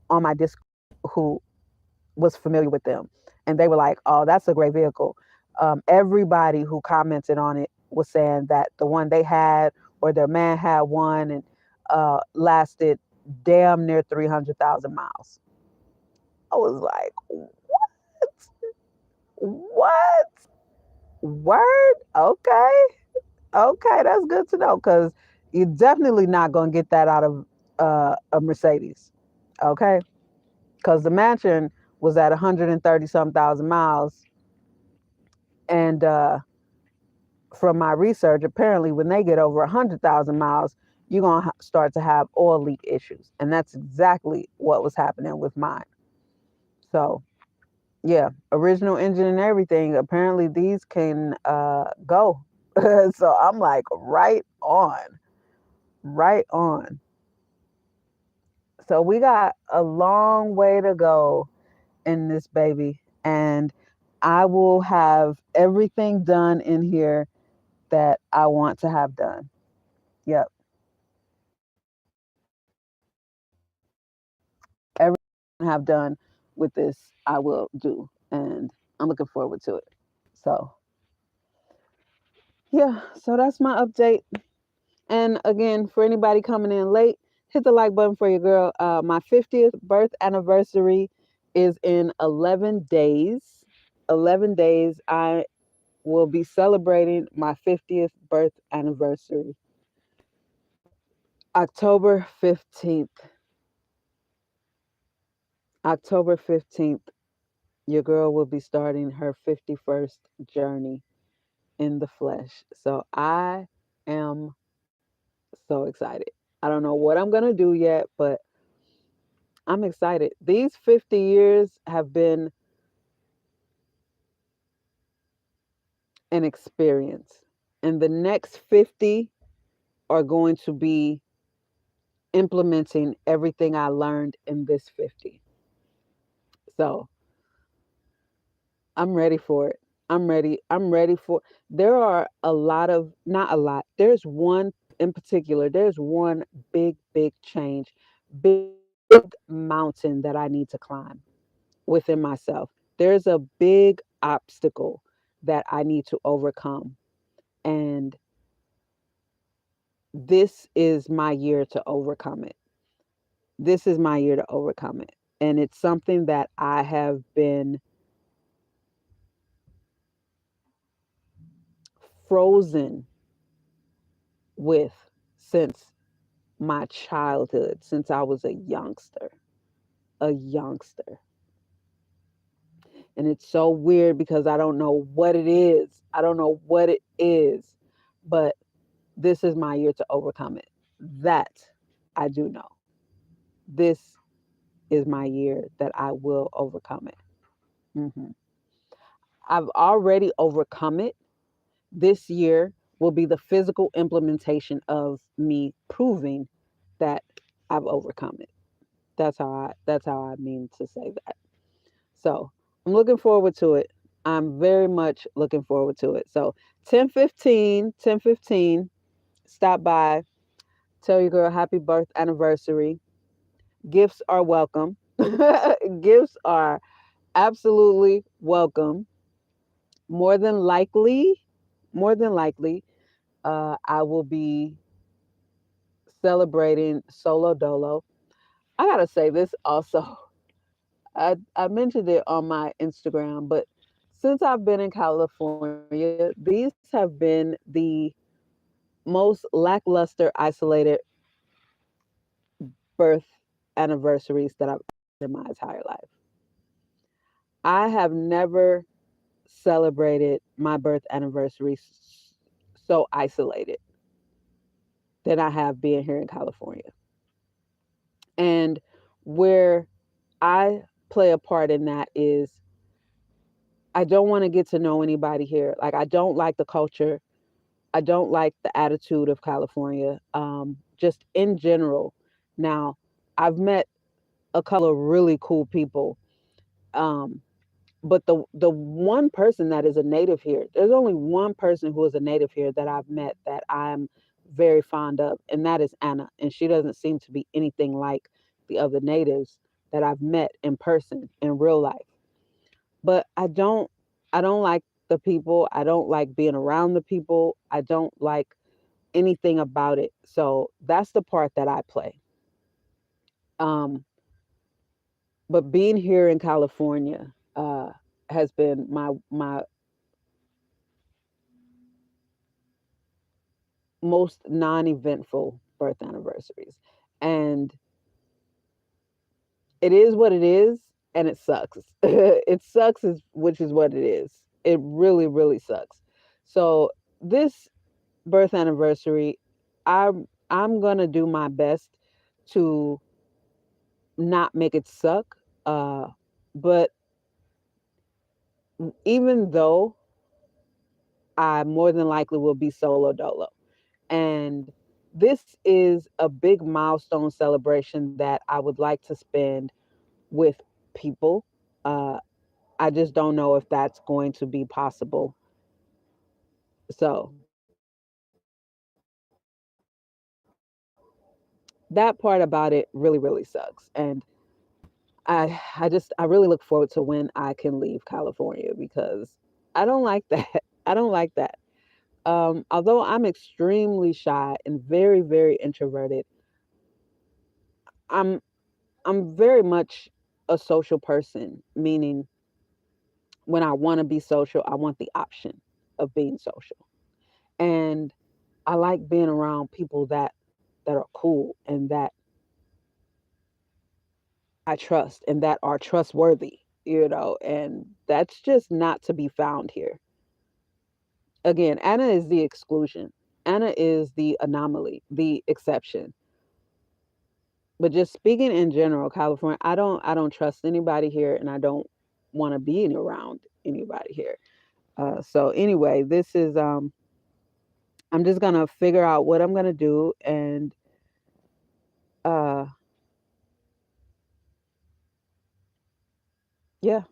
on my Discord who was familiar with them, and they were like, "Oh, that's a great vehicle." Everybody who commented on it was saying that the one they had or their man had one and lasted damn near 300,000 miles. I was like, what? Word? Okay. Okay, that's good to know because you're definitely not going to get that out of a Mercedes. Okay. Because the mansion was at 130 some thousand miles. And from my research, apparently when they get over 100,000 miles, you're going to start to have oil leak issues. And that's exactly what was happening with mine. So, yeah, original engine and everything. Apparently, these can go. So I'm like, right on, right on. So we got a long way to go in this baby. And I will have everything done in here that I want to have done. Yep. Everything I have done with this, I will do. And I'm looking forward to it. So, yeah, so that's my update. And again, for anybody coming in late, hit the like button for your girl. My 50th birth anniversary is in 11 days. 11 days. I will be celebrating my 50th birth anniversary. October 15th. October 15th, your girl will be starting her 51st journey in the flesh. So I am so excited. I don't know what I'm going to do yet, but I'm excited. These 50 years have been an experience, and the next 50 are going to be implementing everything I learned in this 50. So I'm ready for it. I'm ready. I'm ready for. There are a lot of, not a lot. There's one in particular. There's one big, big change, big mountain that I need to climb within myself. There's a big obstacle that I need to overcome. And this is my year to overcome it. This is my year to overcome it. And it's something that I have been frozen with since my childhood, since I was a youngster. A youngster. And it's so weird because I don't know what it is. I don't know what it is. But this is my year to overcome it. That I do know. This is my year that I will overcome it. Mhm. I've already overcome it. This year will be the physical implementation of me proving that I've overcome it. That's how I mean to say that. So I'm looking forward to it. I'm very much looking forward to it. So 10:15, stop by, tell your girl happy birth anniversary. Gifts are welcome. Gifts are absolutely welcome. More than likely, more than likely, I will be celebrating solo dolo. I gotta say this also. I mentioned it on my Instagram, but since I've been in California, these have been the most lackluster, isolated birth anniversaries that I've in my entire life. I have never celebrated my birth anniversary so isolated than I have being here in California. And where I play a part in that is I don't want to get to know anybody here. Like, I don't like the culture. I don't like the attitude of California, just in general. Now, I've met a couple of really cool people, um, but the one person that is a native here, there's only one person who is a native here that I've met that I'm very fond of, and that is Anna. And she doesn't seem to be anything like the other natives that I've met in person in real life. But I don't like the people. I don't like being around the people. I don't like anything about it. So that's the part that I play. Um, but being here in California has been my most non-eventful birth anniversaries, and it is what it is, and it sucks. It sucks, is which is what it is. It really, really sucks. So this birth anniversary, I'm gonna do my best to not make it suck. But even though I more than likely will be solo dolo, and this is a big milestone celebration that I would like to spend with people. Uh, I just don't know if that's going to be possible. So that part about it really, really sucks. And I really look forward to when I can leave California because I don't like that. I don't like that. Although I'm extremely shy and very, very introverted, I'm I'm very much a social person, meaning when I want to be social, I want the option of being social. And I like being around people that are cool and that I trust and that are trustworthy, and that's just not to be found here. Again, Anna is the exclusion. Anna is the anomaly, the exception. But just speaking in general, California, I don't trust anybody here, and I don't want to be around anybody here. So anyway, this is I'm just gonna figure out what I'm gonna do, and uh, yeah,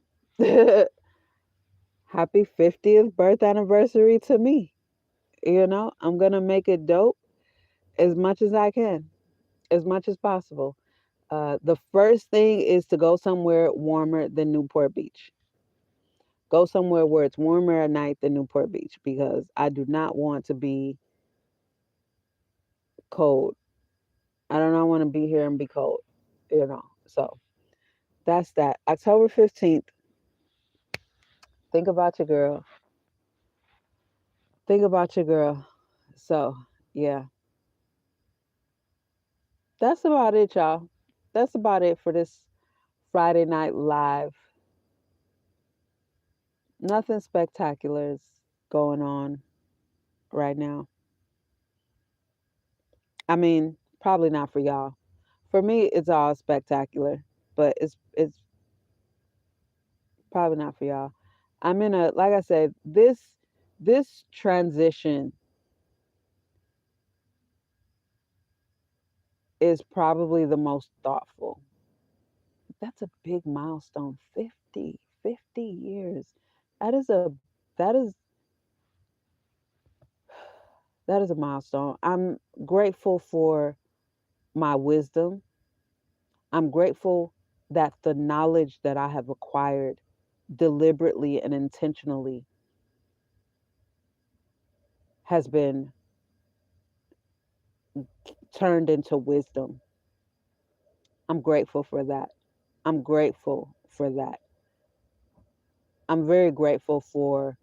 happy 50th birth anniversary to me. I'm gonna make it dope as much as I can, as much as possible. The first thing is to go somewhere warmer than Newport Beach. Go somewhere where it's warmer at night than Newport Beach because I do not want to be cold. I do not want to be here and be cold. So that's that. October 15th, think about your girl. Think about your girl. So, yeah, that's about it, y'all. That's about it for this Friday night live. Nothing spectacular is going on right now. I mean, probably not for y'all. For me, it's all spectacular, but it's probably not for y'all. I'm in a like I said, this transition is probably the most thoughtful. That's a big milestone. 50 years. that is that is that is a milestone. I'm grateful for my wisdom. I'm grateful that the knowledge that I have acquired deliberately and intentionally has been turned into wisdom. I'm grateful for that. I'm grateful for that. I'm very grateful for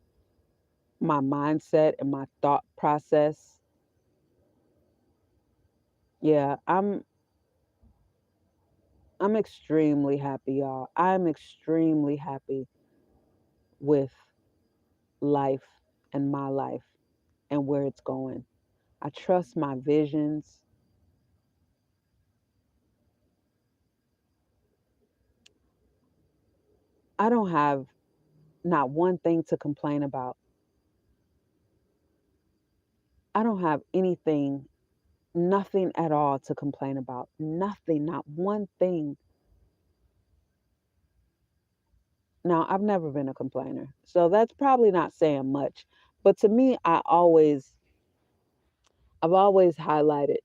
my mindset and my thought process. Yeah, I'm extremely happy, y'all. I'm extremely happy with life and my life and where it's going. I trust my visions. I don't have not one thing to complain about. I don't have anything, nothing at all to complain about. Nothing, not one thing. Now, I've never been a complainer. So that's probably not saying much. But to me, I've always highlighted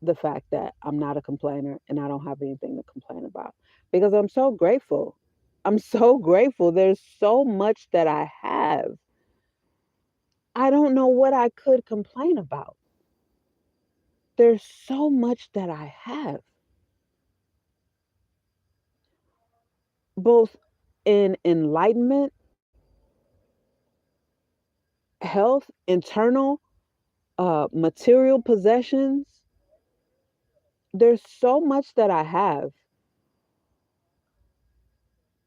the fact that I'm not a complainer and I don't have anything to complain about because I'm so grateful. I'm so grateful. There's so much that I have. I don't know what I could complain about. There's so much that I have, both in enlightenment, health, internal, material possessions. There's so much that I have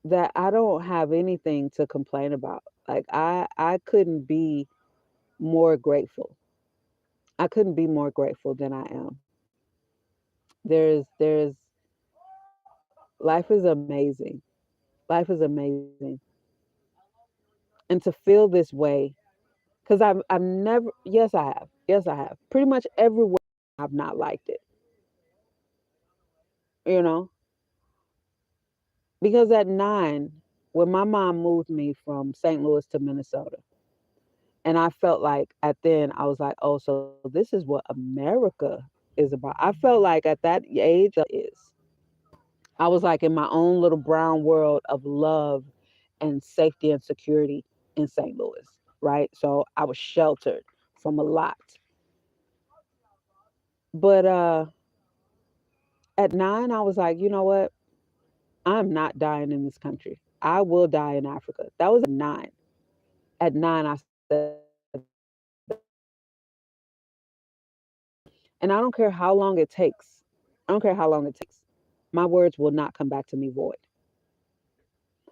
that I don't have anything to complain about. Like I couldn't be more grateful. I couldn't be more grateful than I am. There's life is amazing. Life is amazing. And to feel this way, because I've never, yes I have. Yes I have. Pretty much everywhere I've not liked it. You know? Because at 9, when my mom moved me from St. Louis to Minnesota, and I felt like at then I was like, oh, so this is what America is about. I felt like at that age is. I was like in my own little brown world of love and safety and security in St. Louis, right? So I was sheltered from a lot. But at 9, I was like, you know what? I'm not dying in this country. I will die in Africa. That was at 9. At 9, I said, and I don't care how long it takes. I don't care how long it takes. My words will not come back to me void.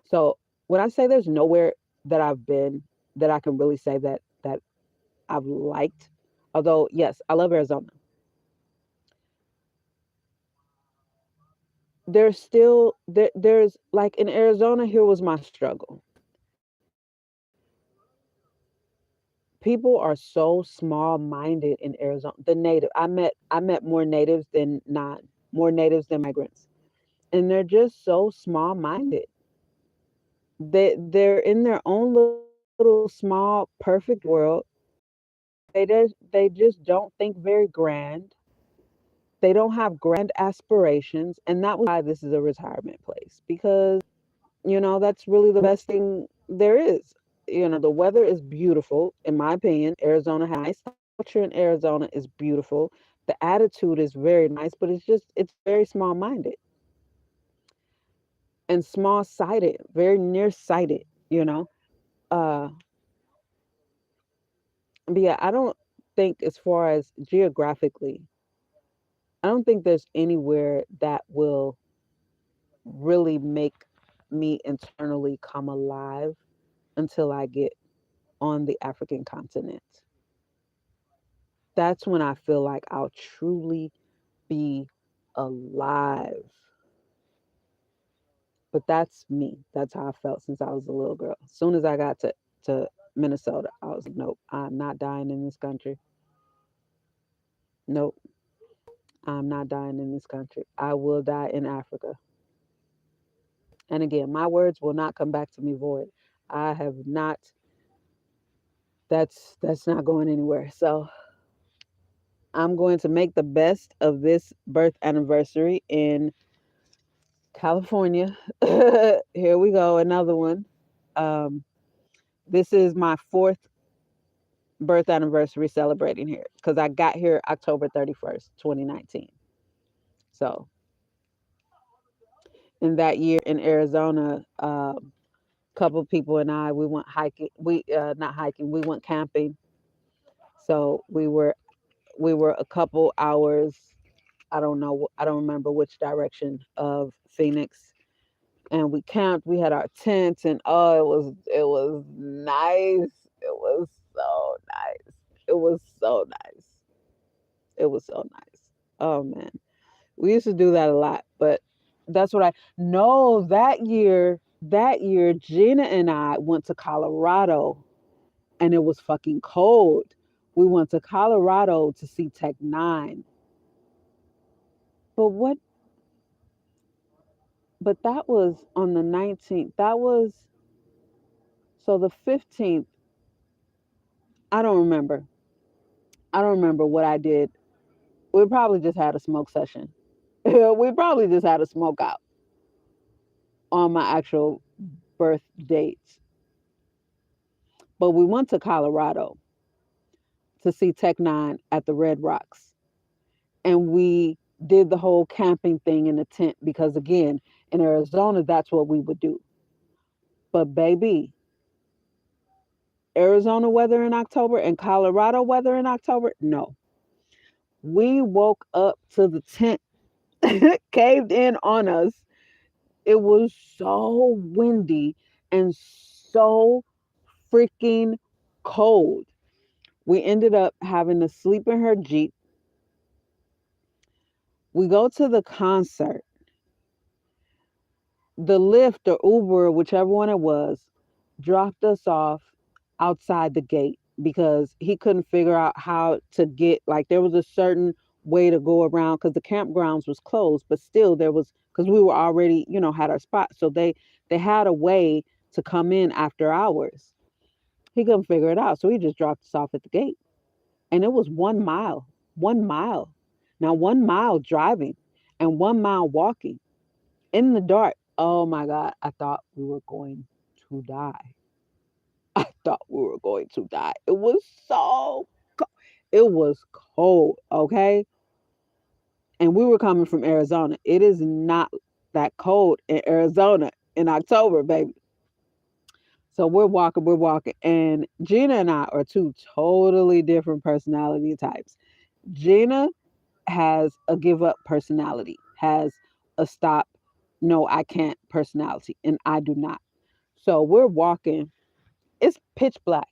So when I say there's nowhere that I've been that I can really say that I've liked, although yes, I love Arizona. There's like in Arizona. Here was my struggle. People are so small minded in Arizona. The native I met more natives than non, more natives than migrants, and they're just so small minded. They're in their own little small perfect world. They just don't think very grand. They don't have grand aspirations, and that was why this is a retirement place because that's really the best thing there is. The weather is beautiful, in my opinion. Arizona has nice culture in Arizona is beautiful. The attitude is very nice, but it's very small minded and small sighted, very nearsighted. Uh, but yeah, I don't think as far as geographically, I don't think there's anywhere that will really make me internally come alive until I get on the African continent. That's when I feel like I'll truly be alive. But that's me. That's how I felt since I was a little girl. As soon as I got to Minnesota, I was like, nope, I'm not dying in this country. Nope, I'm not dying in this country. I will die in Africa. And again, my words will not come back to me void. I have not. That's not going anywhere. So I'm going to make the best of this birth anniversary in California. Here we go, another one. Um, this is my fourth birth anniversary celebrating here because I got here October 31st, 2019. So in that year in Arizona, couple people and I, we went hiking. We not hiking. We went camping. So we were a couple hours. I don't know. I don't remember which direction of Phoenix, and we camped. We had our tents, and oh, it was nice. It was so nice. It was so nice. It was so nice. Oh man, we used to do that a lot, but that's what I know. That year, Gina and I went to Colorado, and it was fucking cold. We went to Colorado to see Tech Nine, but what? But that was on the 19th. That was so the 15th. I don't remember. I don't remember what I did. We probably just had a smoke session. We probably just had a smoke out on my actual birth dates. But we went to Colorado to see Tech Nine at the Red Rocks. And we did the whole camping thing in a tent because, again, in Arizona, that's what we would do. But, baby, Arizona weather in October and Colorado weather in October, no. We woke up to the tent caved in on us. It was so windy and so freaking cold. We ended up having to sleep in her Jeep. We go to the concert. The Lyft or Uber, whichever one it was, dropped us off outside the gate because he couldn't figure out how to get, like, there was a certain way to go around because the campgrounds was closed, but still there was, because we were already, had our spot. So they had a way to come in after hours. He couldn't figure it out. So he just dropped us off at the gate. And it was 1 mile. 1 mile. Now 1 mile driving and 1 mile walking in the dark. Oh my God. I thought we were going to die. I thought we were going to die. It was so cold. It was cold, okay? And we were coming from Arizona. It is not that cold in Arizona in October, baby. So we're walking. And Gina and I are two totally different personality types. Gina has a give up personality, has a stop, no, I can't personality, and I do not. So we're walking, it's pitch black.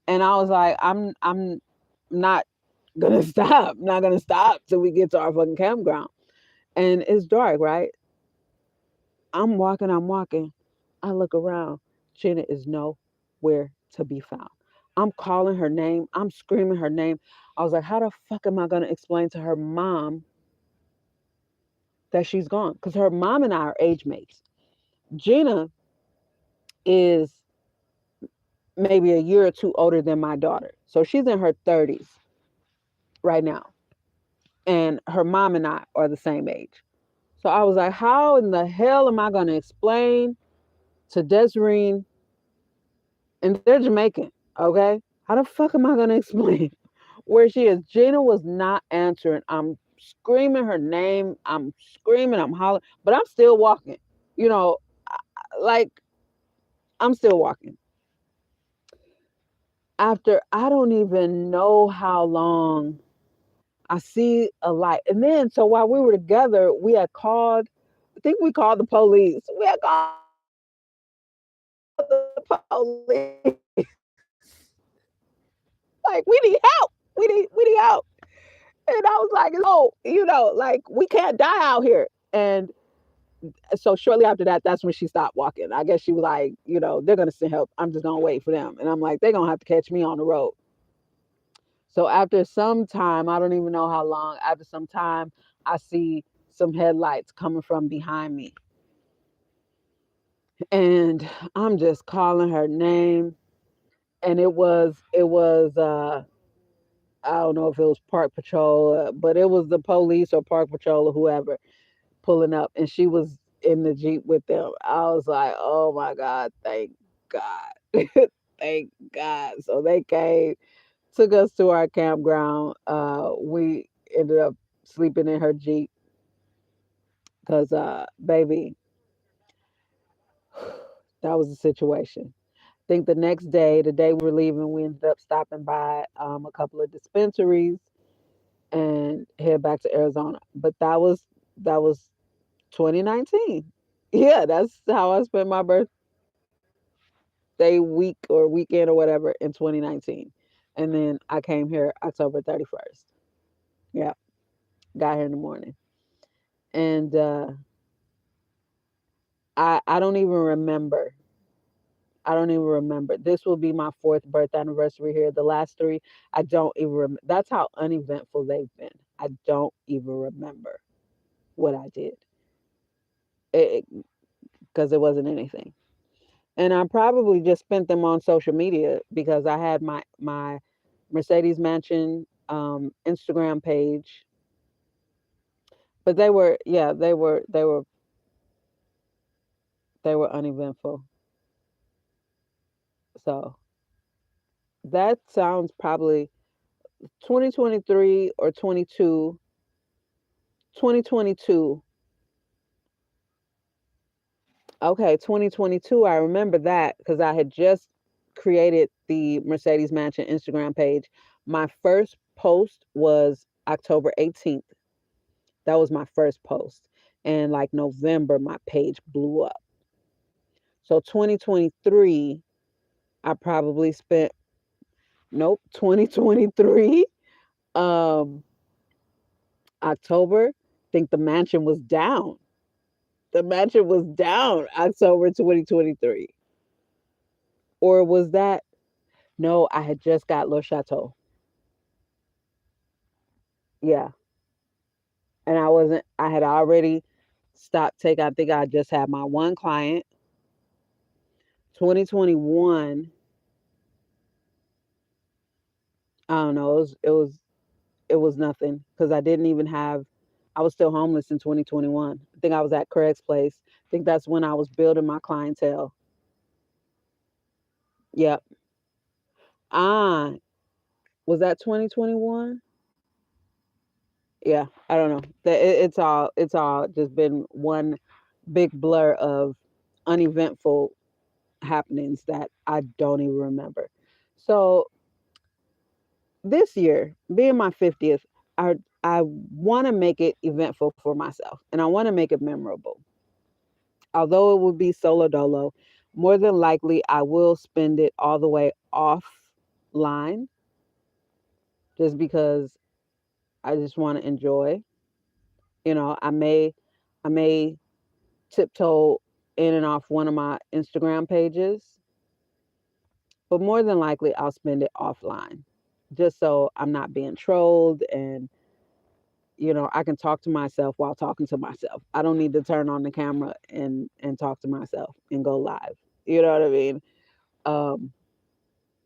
And I was like, I'm not gonna stop. I'm not gonna stop till we get to our fucking campground. And it's dark, right? I'm walking, I'm walking. I look around. Jenna is nowhere to be found. I'm calling her name. I'm screaming her name. I was like, how the fuck am I gonna explain to her mom that she's gone? Because her mom and I are age mates. Gina is maybe a year or two older than my daughter. So she's in her 30s right now. And her mom and I are the same age. So I was like, how in the hell am I going to explain to Desireen, and they're Jamaican, okay? How the fuck am I going to explain where she is? Gina was not answering. I'm screaming her name. I'm screaming. I'm hollering, but I'm still walking. You know, like I'm still walking. After I don't even know how long, I see a light. And then, so while we were together, we had called, I think we called the police. We had called the police. Like, we need help. We need help. And I was like, oh, like we can't die out here. And so shortly after that, that's when she stopped walking. I guess she was like, they're gonna send help. I'm just gonna wait for them. And I'm like, they're gonna have to catch me on the road. So after some time, I don't even know how long, after some time, I see some headlights coming from behind me. And I'm just calling her name, and it was I don't know if it was Park Patrol, but it was the police or Park Patrol or whoever pulling up, and she was in the Jeep with them. I was like, oh my God, thank God. Thank God. So they came, took us to our campground. We ended up sleeping in her Jeep because, baby, that was the situation. I think the next day, the day we were leaving, we ended up stopping by a couple of dispensaries and head back to Arizona. But that was 2019. Yeah, that's how I spent my birthday week or weekend or whatever in 2019. And then I came here October 31st. Yeah, got here in the morning. And I don't even remember. I don't even remember. This will be my fourth birth anniversary here. The last three, I don't even remember. That's how uneventful they've been. I don't even remember what I did because it wasn't anything. And I probably just spent them on social media because I had my Mercedes Mansion Instagram page, but they were, yeah, they were uneventful. So that sounds probably 2023 or 22, 2022. Okay, 2022. I remember that because I had just created the Mercedes Mansion Instagram page. My first post was October 18th. That was my first post. And like November, my page blew up. So 2023, I probably spent, nope, 2023, um, October, I think the mansion was down. The mansion was down October 2023. Or was that, no, I had just got Le Chateau. Yeah. And I had already stopped taking, I think I just had my one client. 2021, I don't know, it was nothing because I didn't even have. I was still homeless in 2021. I think I was at Craig's place. I think that's when I was building my clientele. Yep. Ah, was that 2021? Yeah, I don't know. It's all just been one big blur of uneventful happenings that I don't even remember. So this year, being my 50th, I want to make it eventful for myself and I want to make it memorable. Although it would be solo dolo, more than likely I will spend it all the way offline just because I just want to enjoy. I may tiptoe in and off one of my Instagram pages, but more than likely I'll spend it offline just so I'm not being trolled and I can talk to myself while talking to myself. I don't need to turn on the camera and talk to myself and go live. You know what I mean? Um,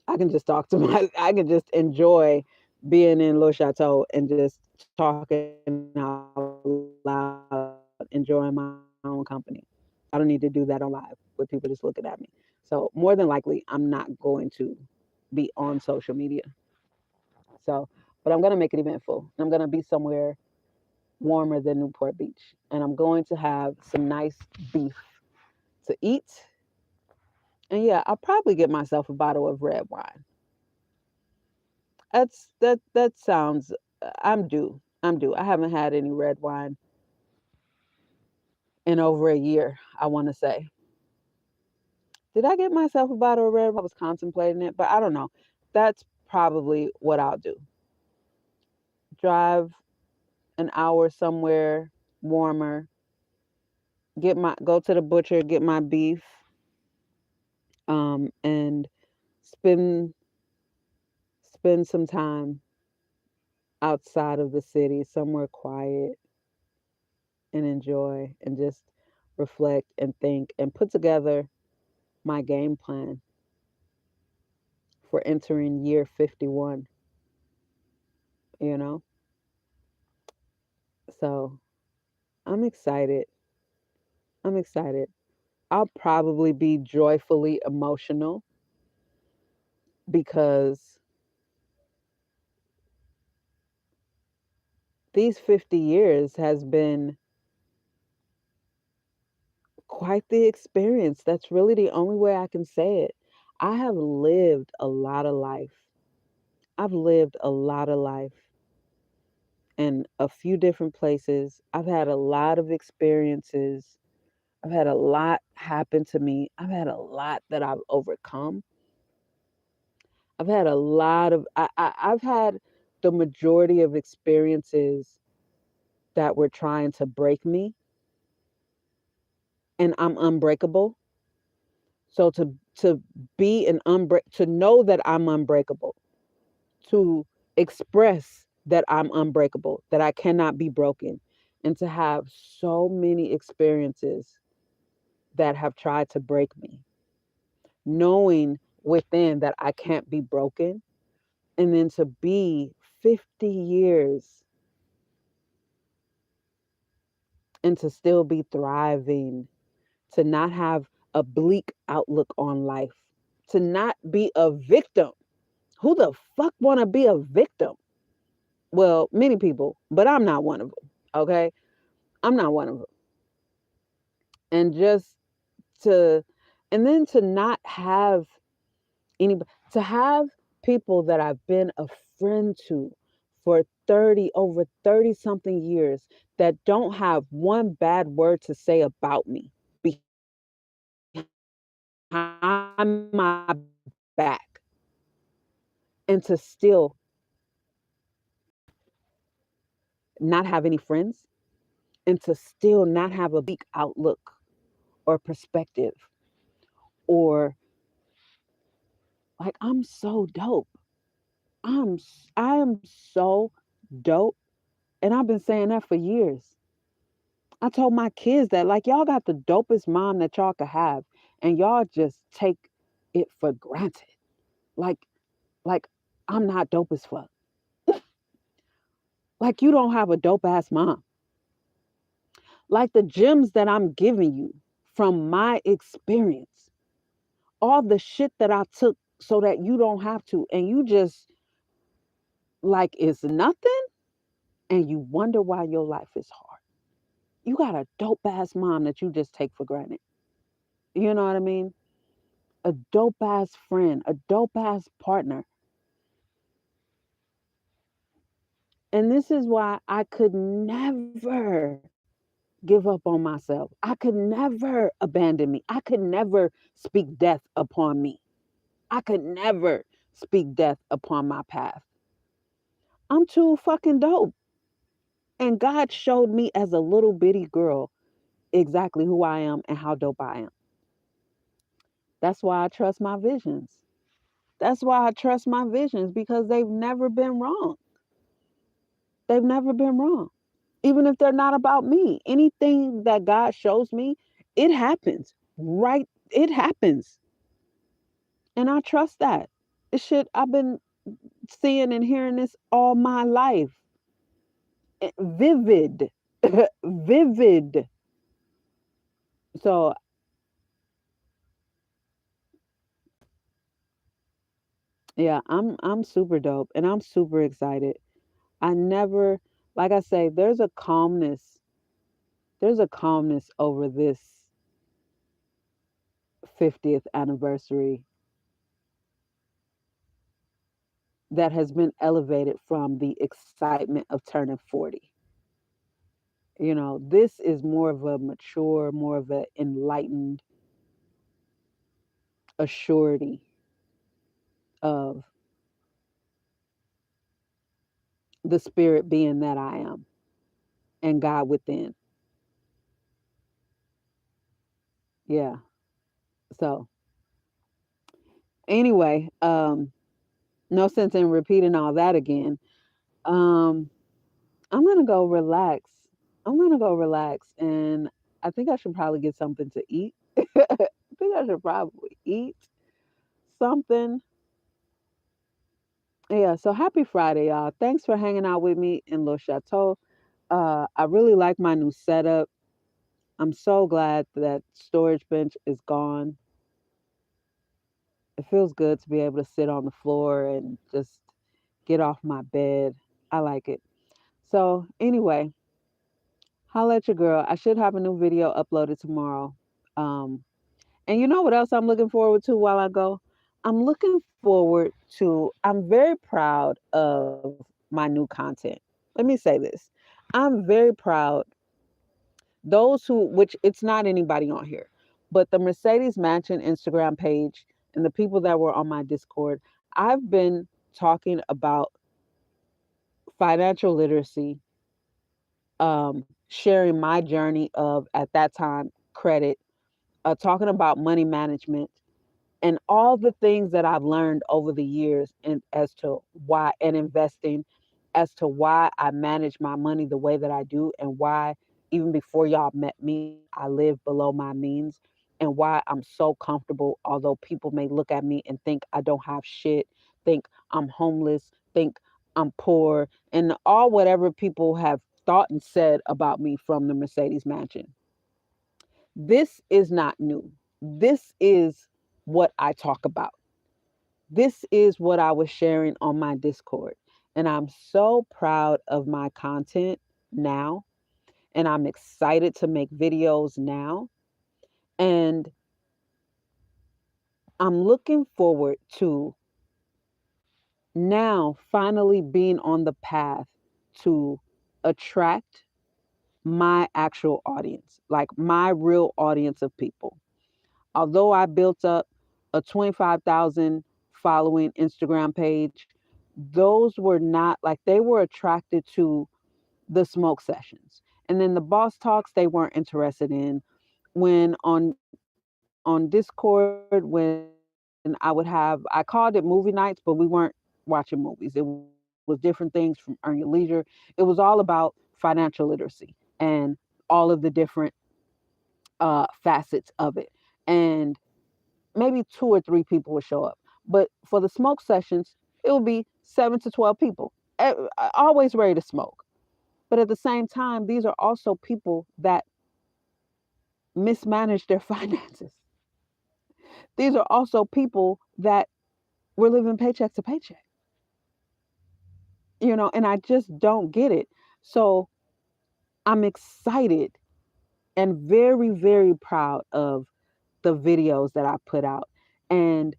I can just talk to my. I can just enjoy being in Le Chateau and just talking out loud, enjoying my own company. I don't need to do that on live with people just looking at me. So more than likely, I'm not going to be on social media. So, but I'm gonna make it eventful. I'm gonna be somewhere warmer than Newport Beach, and I'm going to have some nice beef to eat. And yeah, I'll probably get myself a bottle of red wine. That sounds. I'm due. I'm due. I haven't had any red wine in over a year. I want to say. Did I get myself a bottle of red wine? I was contemplating it, but I don't know. That's probably what I'll do. Drive an hour somewhere warmer. Go to the butcher, get my beef, and spend spend some time outside of the city, somewhere quiet and enjoy and just reflect, and think and put together my game plan for entering year 51, you know? So I'm excited. I'm excited. I'll probably be joyfully emotional because these 50 years has been quite the experience. That's really the only way I can say it. I have lived a lot of life. I've lived a lot of life in a few different places. I've had a lot of experiences. I've had a lot happen to me. I've had a lot that I've overcome. I've had a lot of I've had the majority of experiences that were trying to break me, and I'm unbreakable. So to be an to know that I'm unbreakable, to express that I'm unbreakable, that I cannot be broken, and to have so many experiences that have tried to break me, knowing within that I can't be broken, and then to be 50 years and to still be thriving, to not have a bleak outlook on life, to not be a victim. Who the fuck want to be a victim? Well, many people, but I'm not one of them. Okay? I'm not one of them. And just to, and then to not have anybody, to have people that I've been a friend to for 30, over 30 something years that don't have one bad word to say about me behind my back, and to still not have any friends, and to still not have a bleak outlook or perspective, or like, I'm so dope. I am so dope, and I've been saying that for years. I told my kids that, like, y'all got the dopest mom that y'all could have, and y'all just take it for granted. Like, like I'm not dope as fuck. Like, you don't have a dope ass mom. Like, the gems that I'm giving you from my experience, all the shit that I took so that you don't have to, and you just like it's nothing, and you wonder why your life is hard. You got a dope ass mom that you just take for granted. You know what I mean? A dope ass friend, a dope ass partner. And this is why I could never give up on myself. I could never abandon me. I could never speak death upon me. I could never speak death upon my path. I'm too fucking dope. And God showed me as a little bitty girl exactly who I am and how dope I am. That's why I trust my visions. That's why I trust my visions, because they've never been wrong. They've never been wrong. Even if they're not about me, anything that God shows me, it happens. Right? It happens. And I trust that. It should, I've been seeing and hearing this all my life. Vivid. Vivid. So yeah, I'm super dope, and I'm super excited. I never, like I say, there's a calmness over this 50th anniversary that has been elevated from the excitement of turning 40. You know, this is more of a mature, more of an enlightened assurity of the spirit being that I am and God within. Yeah. So anyway, no sense in repeating all that again. Um, I'm gonna go relax. I'm gonna go relax, and I think I should probably get something to eat. I think I should probably eat something. Yeah, so happy Friday, y'all. Thanks for hanging out with me in Le Chateau. I really like my new setup. I'm so glad that storage bench is gone. It feels good to be able to sit on the floor and just get off my bed. I like it. So, anyway, holla at your girl. I should have a new video uploaded tomorrow. Um, and you know what else I'm looking forward to while I go? I'm looking forward to, I'm very proud of my new content. Let me say this. I'm very proud those who, which it's not anybody on here, but the Mercedes Mansion Instagram page and the people that were on my Discord, I've been talking about financial literacy, sharing my journey of at that time credit, talking about money management, and all the things that I've learned over the years and as to why and investing as to why I manage my money the way that I do and why even before y'all met me, I live below my means and why I'm so comfortable although people may look at me and think I don't have shit, think I'm homeless, think I'm poor and all whatever people have thought and said about me from the Mercedes Mansion. This is not new. This is what I talk about. This is what I was sharing on my Discord. And I'm so proud of my content now. And I'm excited to make videos now. And I'm looking forward to now finally being on the path to attract my actual audience, like my real audience of people. Although I built up a 25,000 following Instagram page, those were not like they were attracted to the smoke sessions. And then the boss talks they weren't interested in. When on Discord, when I called it movie nights, but we weren't watching movies. It was different things from Earn Your Leisure. It was all about financial literacy and all of the different facets of it. And maybe two or three people would show up. But for the smoke sessions, it would be 7 to 12 people, always ready to smoke. But at the same time, these are also people that mismanage their finances. These are also people that were living paycheck to paycheck, and I just don't get it. So I'm excited and very, very proud of the videos that I put out. And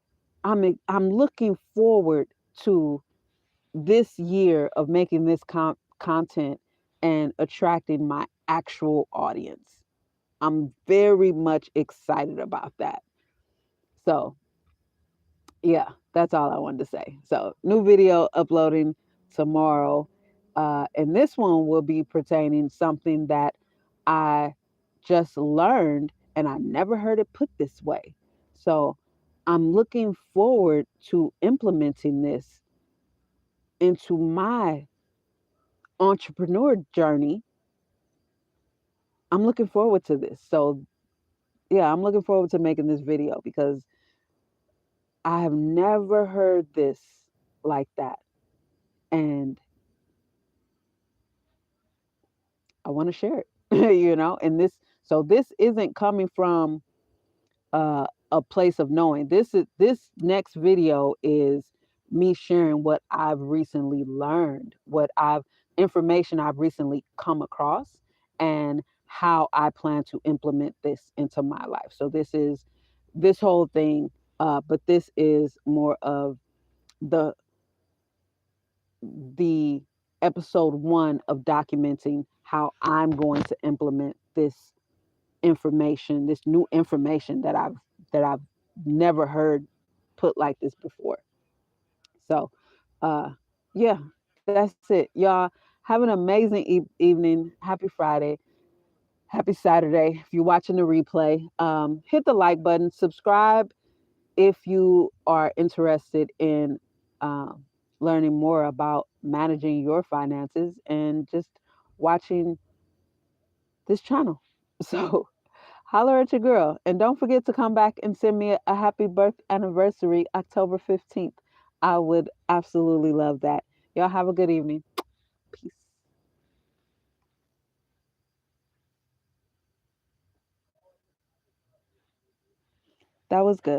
I'm looking forward to this year of making this content and attracting my actual audience. I'm very much excited about that. So, yeah, that's all I wanted to say. So, new video uploading tomorrow. And this one will be pertaining something that I just learned and I never heard it put this way. So, I'm looking forward to implementing this into my entrepreneur journey. I'm looking forward to this. So, yeah, I'm looking forward to making this video because I have never heard this like that. And I want to share it, and this isn't coming from a place of knowing. This next video is me sharing what I've recently learned, what I've information I've recently come across, and how I plan to implement this into my life. So this is this whole thing, but this is more of the the episode one of documenting how I'm going to implement this information, this new information that I've never heard put like this before. So, uh, yeah, that's it, y'all. Have an amazing evening. Happy Friday. Happy Saturday. If you're watching the replay, hit the like button. Subscribe if you are interested in um, learning more about managing your finances and just watching this channel. So, Holler at your girl. And don't forget to come back and send me a happy birth anniversary, October 15th. I would absolutely love that. Y'all have a good evening. Peace. That was good.